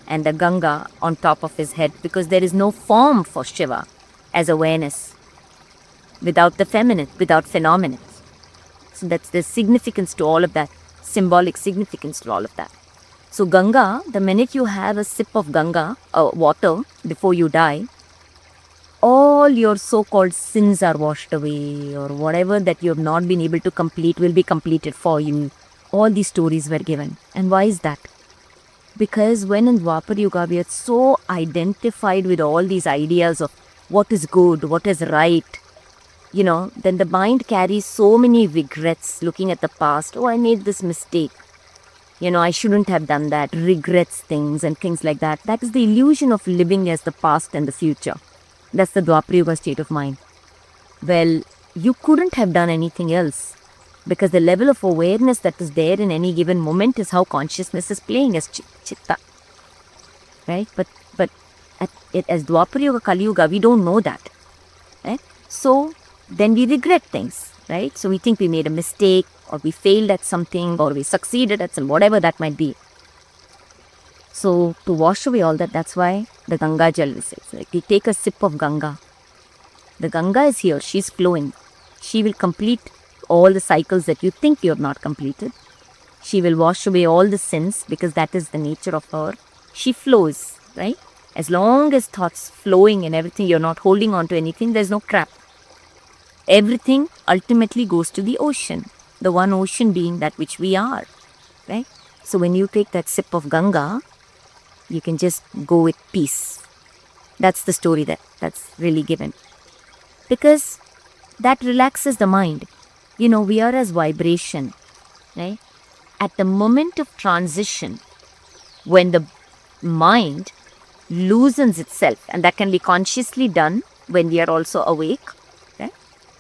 and the Ganga on top of his head, because there is no form for Shiva as awareness without the feminine, without phenomenon. So that's the significance to all of that, symbolic significance to all of that. So Ganga, the minute you have a sip of Ganga, water, before you die, all your so-called sins are washed away, or whatever that you have not been able to complete will be completed for you. All these stories were given. And why is that? Because when in Dwapar Yuga, we are so identified with all these ideas of what is good, what is right, then the mind carries so many regrets looking at the past. Oh, I made this mistake. I shouldn't have done that. Regrets things and things like that. That is the illusion of living as the past and the future. That's the Dwapar Yuga state of mind. Well, you couldn't have done anything else, because the level of awareness that is there in any given moment is how consciousness is playing as chitta. Right? But as Dwapar Yuga, Kali Yuga, we don't know that. Right? So then we regret things. Right? So we think we made a mistake, or we failed at something, or we succeeded at some, whatever that might be. So to wash away all that, that's why the Ganga Jal is. Like you take a sip of Ganga. The Ganga is here. She's flowing. She will complete all the cycles that you think you have not completed. She will wash away all the sins, because that is the nature of her. She flows, right? As long as thoughts flowing and everything, you're not holding on to anything, there's no crap. Everything ultimately goes to the ocean. The one ocean being that which we are, right? So when you take that sip of Ganga, you can just go with peace. That's the story that's really given. because that relaxes the mind. We are as vibration, right? At the moment of transition, when the mind loosens itself, and that can be consciously done when we are also awake, right?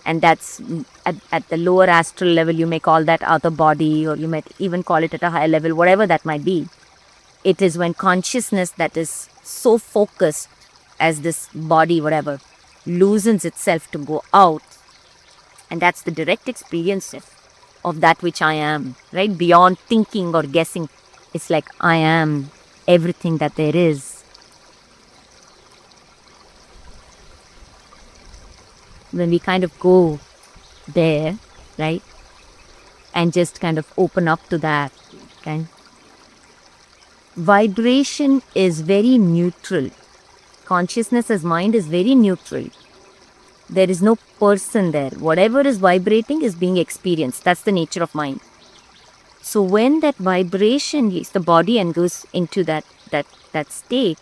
And that's at the lower astral level, you may call that outer body, or you might even call it at a higher level, whatever that might be. It is when consciousness that is so focused as this body, whatever, loosens itself to go out. And that's the direct experience of that which I am, right? Beyond thinking or guessing. It's like I am everything that there is. When we kind of go there, right? And just kind of open up to that, okay? Vibration is very neutral. Consciousness as mind is very neutral. There is no person there. Whatever is vibrating is being experienced. That's the nature of mind. So when that vibration leaves the body and goes into that state,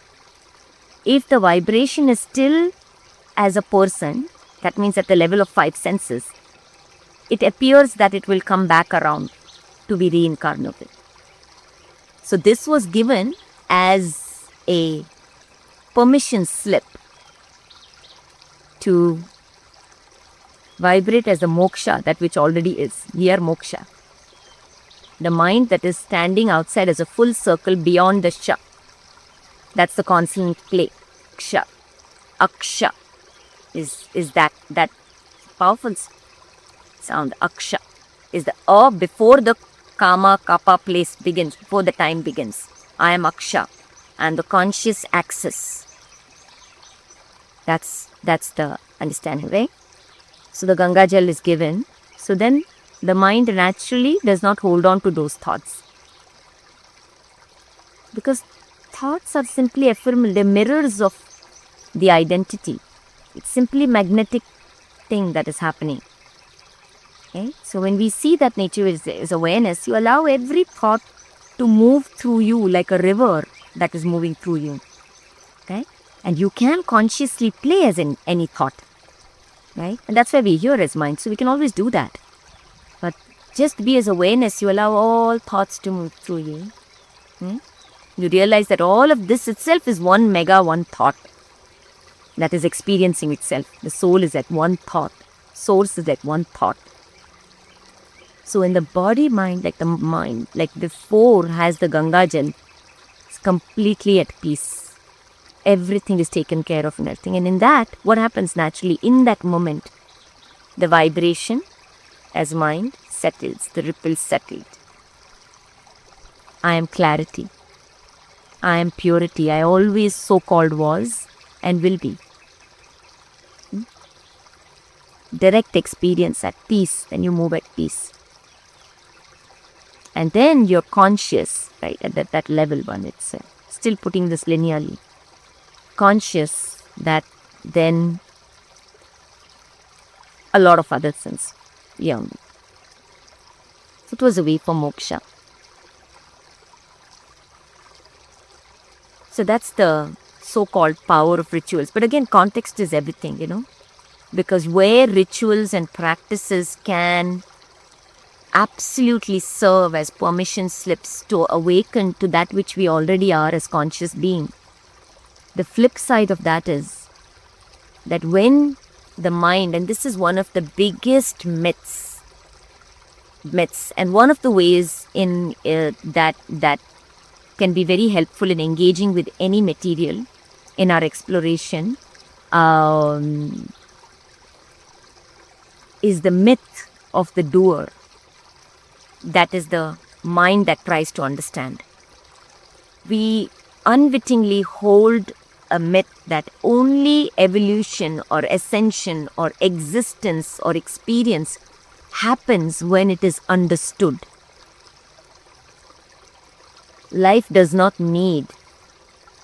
if the vibration is still as a person, that means at the level of 5 senses, it appears that it will come back around to be reincarnated. So this was given as a permission slip to vibrate as a moksha, that which already is. We are moksha. The mind that is standing outside as a full circle beyond the sha. That's the consonant play. Ksha. Aksha is that powerful sound. Aksha is the before the kama kappa place begins, before the time begins. I am Aksha. And the conscious axis. That's the understanding, right? So the Ganga Jal is given. So then the mind naturally does not hold on to those thoughts. Because thoughts are simply ephemeral. They're mirrors of the identity. It's simply magnetic thing that is happening. Okay? So when we see that nature is awareness, you allow every thought to move through you like a river that is moving through you. Okay? And you can consciously play as in any thought. Right? And that's why we're here as mind. So we can always do that. But just be as awareness, you allow all thoughts to move through you. You realize that all of this itself is one thought that is experiencing itself. The soul is at one thought. Source is at one thought. So in the body mind, like the mind, like the four has the Ganga Jal, it's completely at peace. Everything is taken care of and everything. And in that, what happens naturally, in that moment, the vibration as mind settles, the ripples settled. I am clarity. I am purity. I always so-called was and will be. Direct experience at peace, then you move at peace. And then you're conscious, right, at that level one itself. Still putting this linearly. Conscious that then a lot of other things. Yeah. So it was a way for moksha. So that's the so-called power of rituals. But again, context is everything, because where rituals and practices can absolutely serve as permission slips to awaken to that which we already are as conscious being. The flip side of that is that when the mind, and this is one of the biggest myths, and one of the ways in that can be very helpful in engaging with any material in our exploration, is the myth of the doer. That is the mind that tries to understand. We unwittingly hold a myth that only evolution or ascension or existence or experience happens when it is understood. Life does not need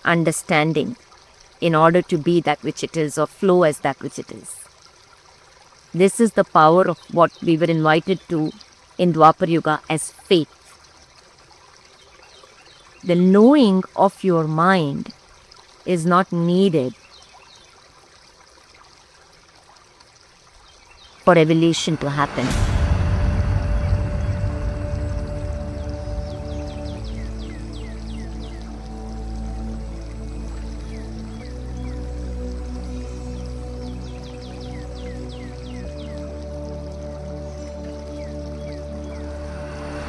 understanding in order to be that which it is or flow as that which it is. This is the power of what we were invited to in Dwapar Yuga as faith. The knowing of your mind is not needed for evolution to happen.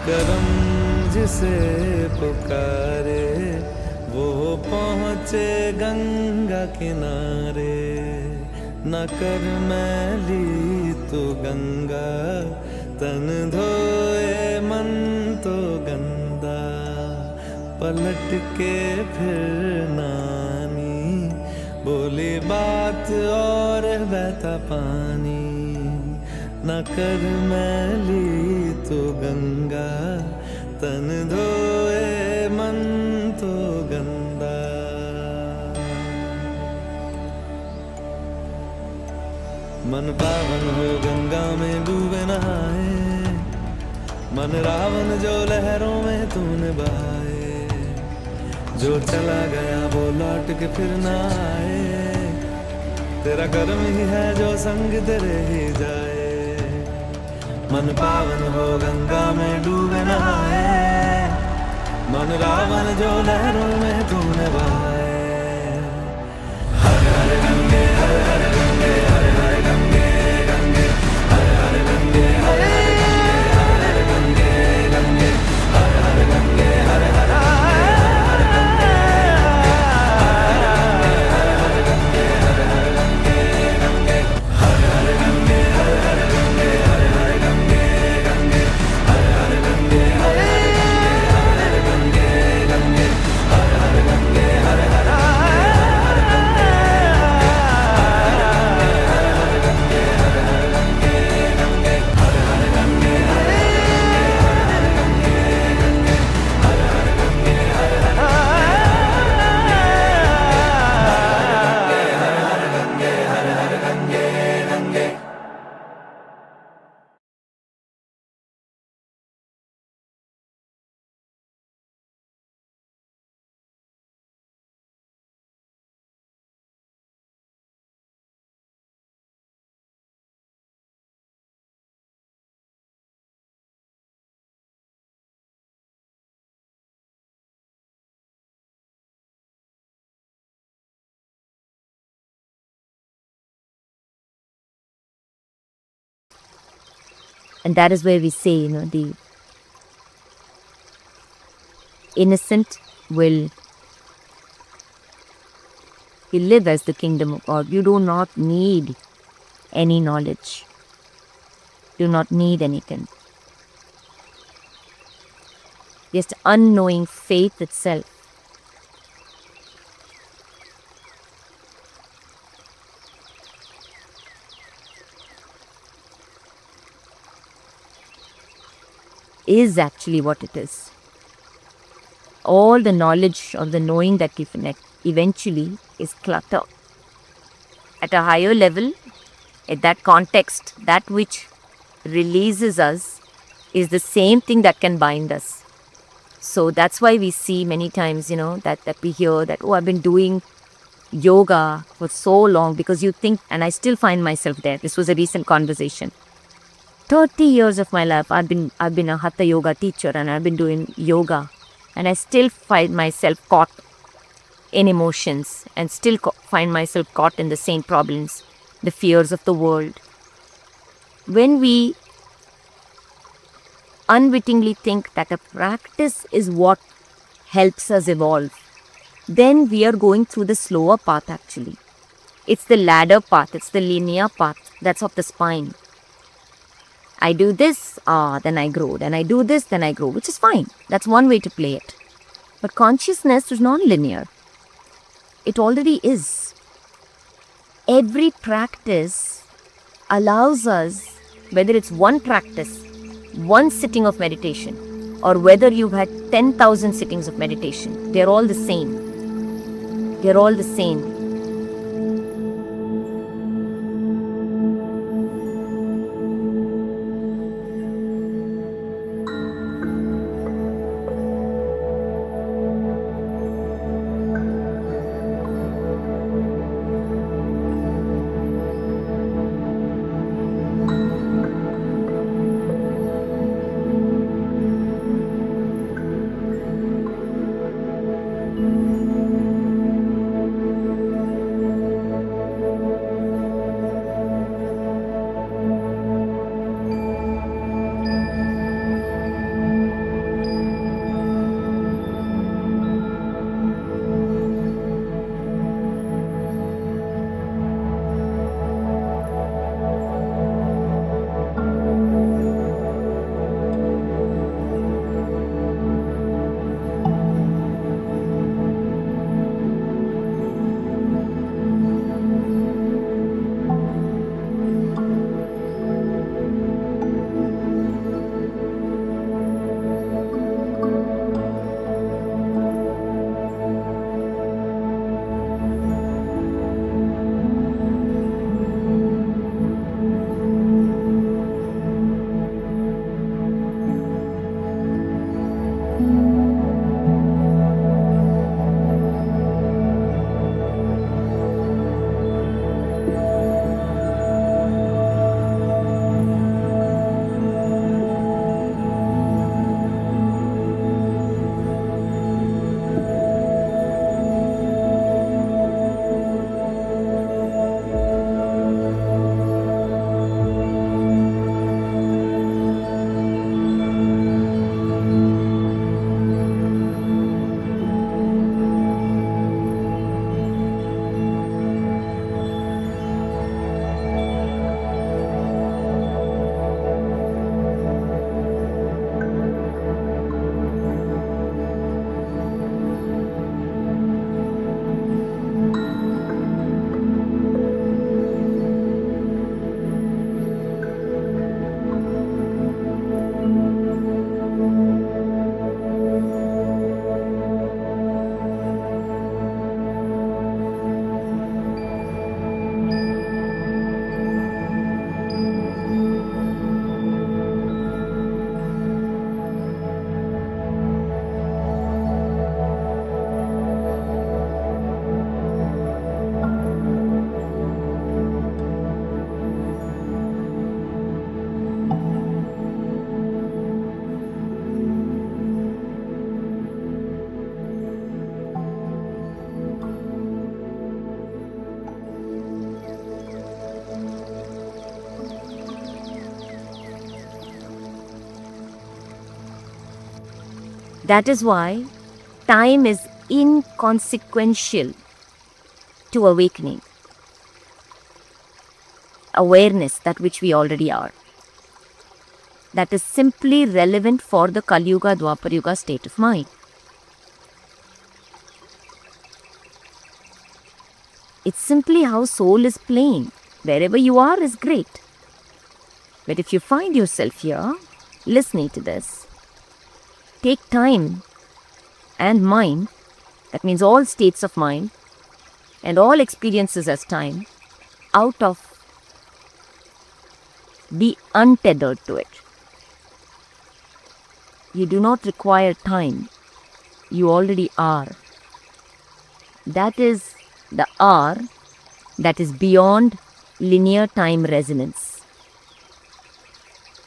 करम जिसे पुकारे वो पहुँचे गंगा किनारे, न कर मैली तो गंगा, तन धोए मन तो गंदा। पलट के फिर नानी बोली बात और बहता पानी, न कर मैली तो गंगा, तन धोए मन तो गंदा। मन पावन हो गंगा में डूबे नहाए, मन रावण जो लहरों में तूने बहाए, जो चला गया वो लौट के फिर ना आए, तेरा कर्म ही है जो संग तेरे ही जाए। मन पावन हो गंगा में डूबे नहाए, मन रावण जो लहरों में तूने बहाए। हर हर गंगे हर हर गंगे हर हर गंगे गंगे हर हर गंगे हर हर गंगे गंगे हर हर गंगे हर हर And that is where we say, the innocent will live as the kingdom of God. You do not need any knowledge. Do not need anything. Just unknowing faith itself is actually what it is. All the knowledge or the knowing that we eventually is clutter. At a higher level, at that context, that which releases us is the same thing that can bind us. So that's why we see many times, that we hear that, oh, I've been doing yoga for so long, because you think, and I still find myself there. This was a recent conversation. 30 years of my life, I've been a Hatha yoga teacher, and I've been doing yoga, and I still find myself caught in emotions, and still find myself caught in the same problems, the fears of the world. When we unwittingly think that a practice is what helps us evolve, then we are going through the slower path actually. It's the ladder path, it's the linear path that's of the spine. I do this, then I grow. Then I do this, then I grow, which is fine. That's one way to play it. But consciousness is non-linear. It already is. Every practice allows us, whether it's one practice, one sitting of meditation, or whether you've had 10,000 sittings of meditation, they're all the same. They're all the same. That is why time is inconsequential to awakening. Awareness, that which we already are. That is simply relevant for the Kali Yuga, Dwapar Yuga state of mind. It's simply how soul is playing. Wherever you are is great. But if you find yourself here, listening to this, take time and mind, that means all states of mind and all experiences as time, out of, be untethered to it. You do not require time. You already are. That is the R that is beyond linear time resonance.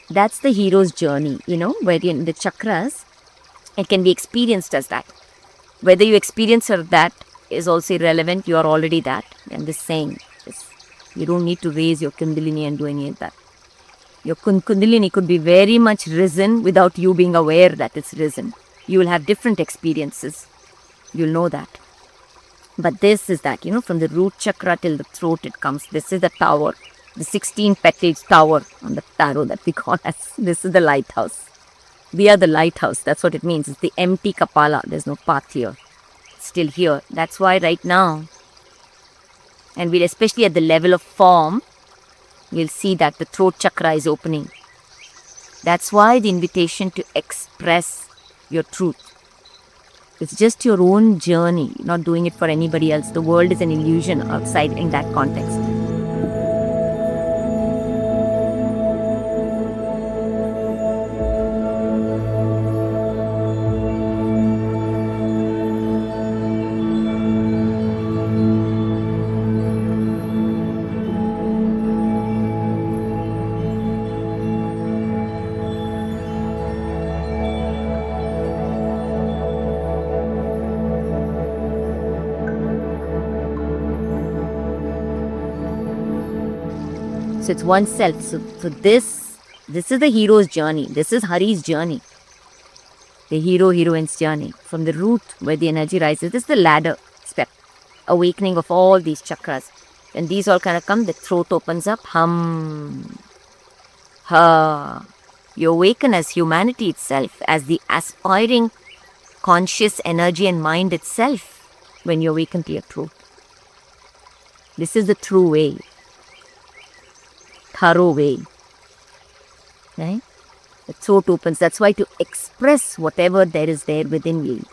That's the hero's journey, where in the chakras, it can be experienced as that. Whether you experience that is also irrelevant. You are already that. And this saying is, you don't need to raise your kundalini and do any of that. Your kundalini could be very much risen without you being aware that it's risen. You will have different experiences. You'll know that. But this is that, from the root chakra till the throat it comes. This is the tower, the 16-petaled tower on the tarot that we call as. This is the lighthouse. We are the lighthouse. That's what it means. It's the empty kapala. There's no path here. It's still here. That's why right now, and we'll especially at the level of form, we'll see that the throat chakra is opening. That's why the invitation to express your truth. It's just your own journey, not doing it for anybody else. The world is an illusion outside in that context. So it's oneself. So this is the hero's journey. This is Hari's journey. The heroine's journey. From the root where the energy rises. This is the ladder step. Awakening of all these chakras. When these all kind of come, the throat opens up. Hum. Ha. You awaken as humanity itself. As the aspiring conscious energy and mind itself. When you awaken to your truth. This is the true way. Thorough way. Right? The throat opens. That's why to express whatever there is there within you.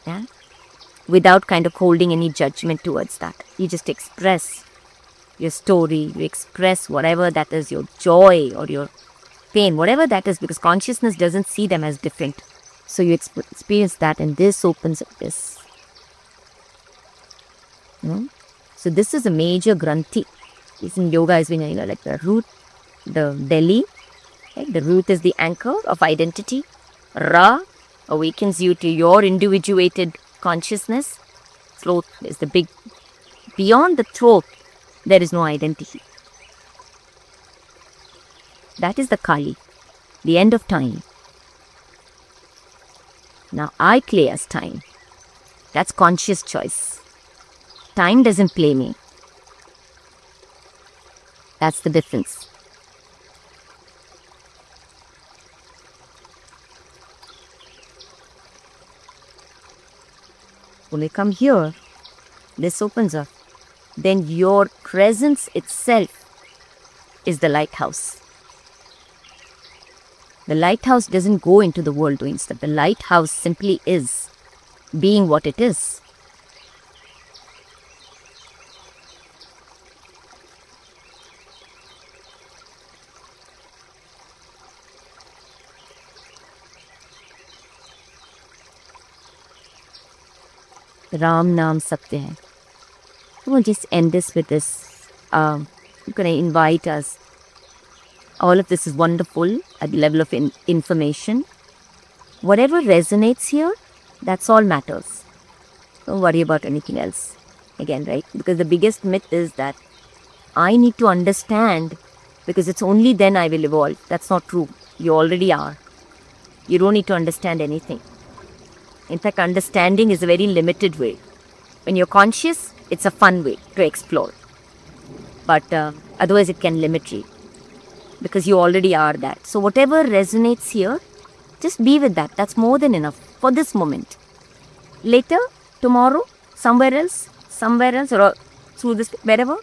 Yeah? Without kind of holding any judgment towards that. You just express your story. You express whatever that is, your joy or your pain, whatever that is, because consciousness doesn't see them as different. So you experience that, and this opens up this. So this is a major granthi. In yoga is when like the root, the belly. Right? The root is the anchor of identity. Ra awakens you to your individuated consciousness. Throat is the big. Beyond the throat, there is no identity. That is the Kali, the end of time. Now I play as time. That's conscious choice. Time doesn't play me. That's the difference. When we come here, this opens up. Then your presence itself is the lighthouse. The lighthouse doesn't go into the world doing stuff. The lighthouse simply is being what it is. Naam Satya Hai. We'll just end this with this. I'm going to invite us. All of this is wonderful at the level of information. Whatever resonates here, that's all matters. Don't worry about anything else. Again, right? Because the biggest myth is that I need to understand because it's only then I will evolve. That's not true. You already are. You don't need to understand anything. In fact, understanding is a very limited way. When you're conscious, it's a fun way to explore. But otherwise it can limit you, because you already are that. So whatever resonates here, just be with that. That's more than enough for this moment. Later, tomorrow, somewhere else, or through this, wherever,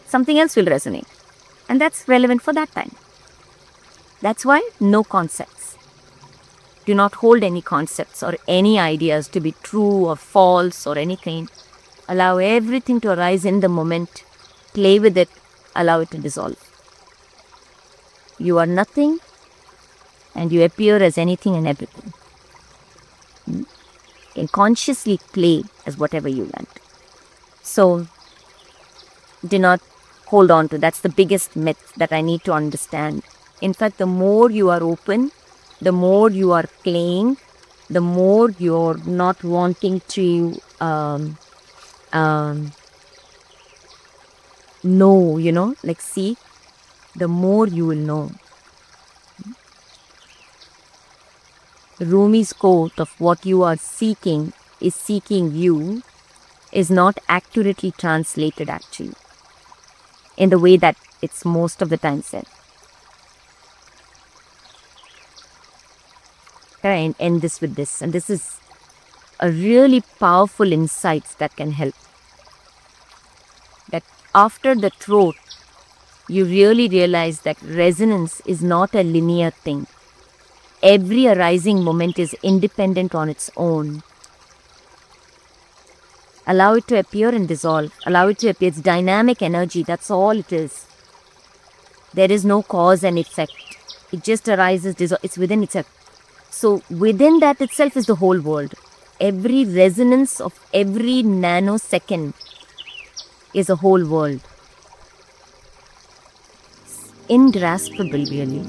something else will resonate. And that's relevant for that time. That's why no concepts. Do not hold any concepts or any ideas to be true or false or anything. Allow everything to arise in the moment. Play with it. Allow it to dissolve. You are nothing and you appear as anything and everything. You can consciously play as whatever you want. So, do not hold on to. That's the biggest myth that I need to understand. In fact, the more you are open, the more you are playing, the more you're not wanting to know, like see, the more you will know. Rumi's quote of what you are seeking is seeking you is not accurately translated actually in the way that it's most of the time said. And end this with this, and this is a really powerful insight that can help. That after the throat, you really realize that resonance is not a linear thing. Every arising moment is independent on its own. Allow it to appear and dissolve. Allow it to appear. It's dynamic energy. That's all it is. There is no cause and effect. It just arises, dissolves. It's within itself. So within that itself is the whole world. Every resonance of every nanosecond is a whole world. It's ingraspable, really.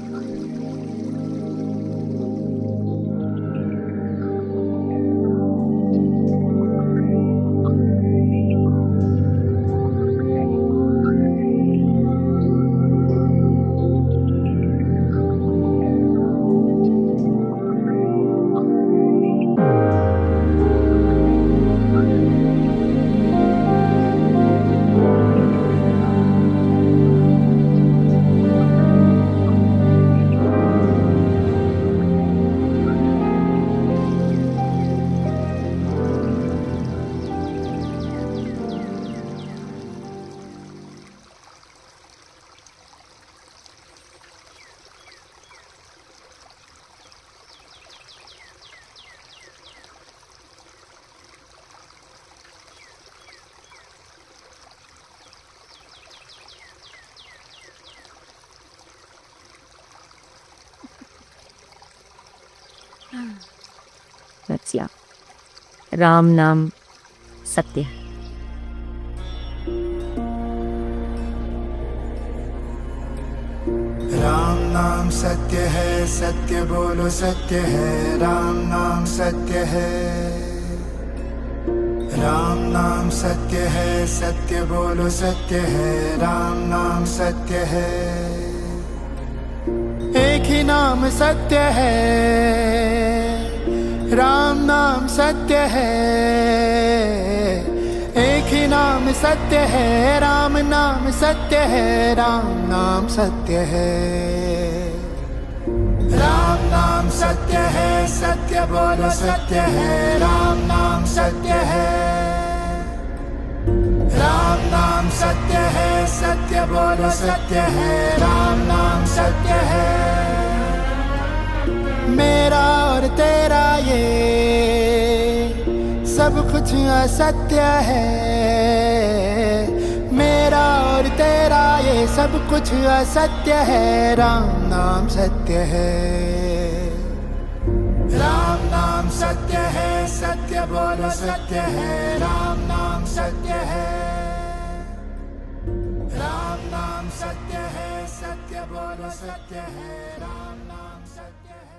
That's Ram Naam Satya Hai. Ram नाम सत्य है, सत्य बोलो सत्य है। राम नाम सत्य है। राम नाम सत्य है, सत्य बोलो सत्य है। राम नाम सत्य है। एक ही नाम सत्य है, राम नाम सत्य है। एक ही नाम सत्य है, राम नाम सत्य है। राम नाम सत्य है। राम नाम सत्य है, सत्य बोलो सत्य है। राम नाम सत्य है। राम नाम सत्य है, सत्य बोलो सत्य है। राम नाम सत्य है। मेरा और तेरा ये सब कुछ असत्य है। मेरा और तेरा ये सब कुछ असत्य है। राम नाम सत्य है। राम नाम सत्य है, सत्य बोलो सत्य है। राम नाम सत्य है। राम नाम सत्य है, सत्य बोलो सत्य है। राम नाम सत्य है।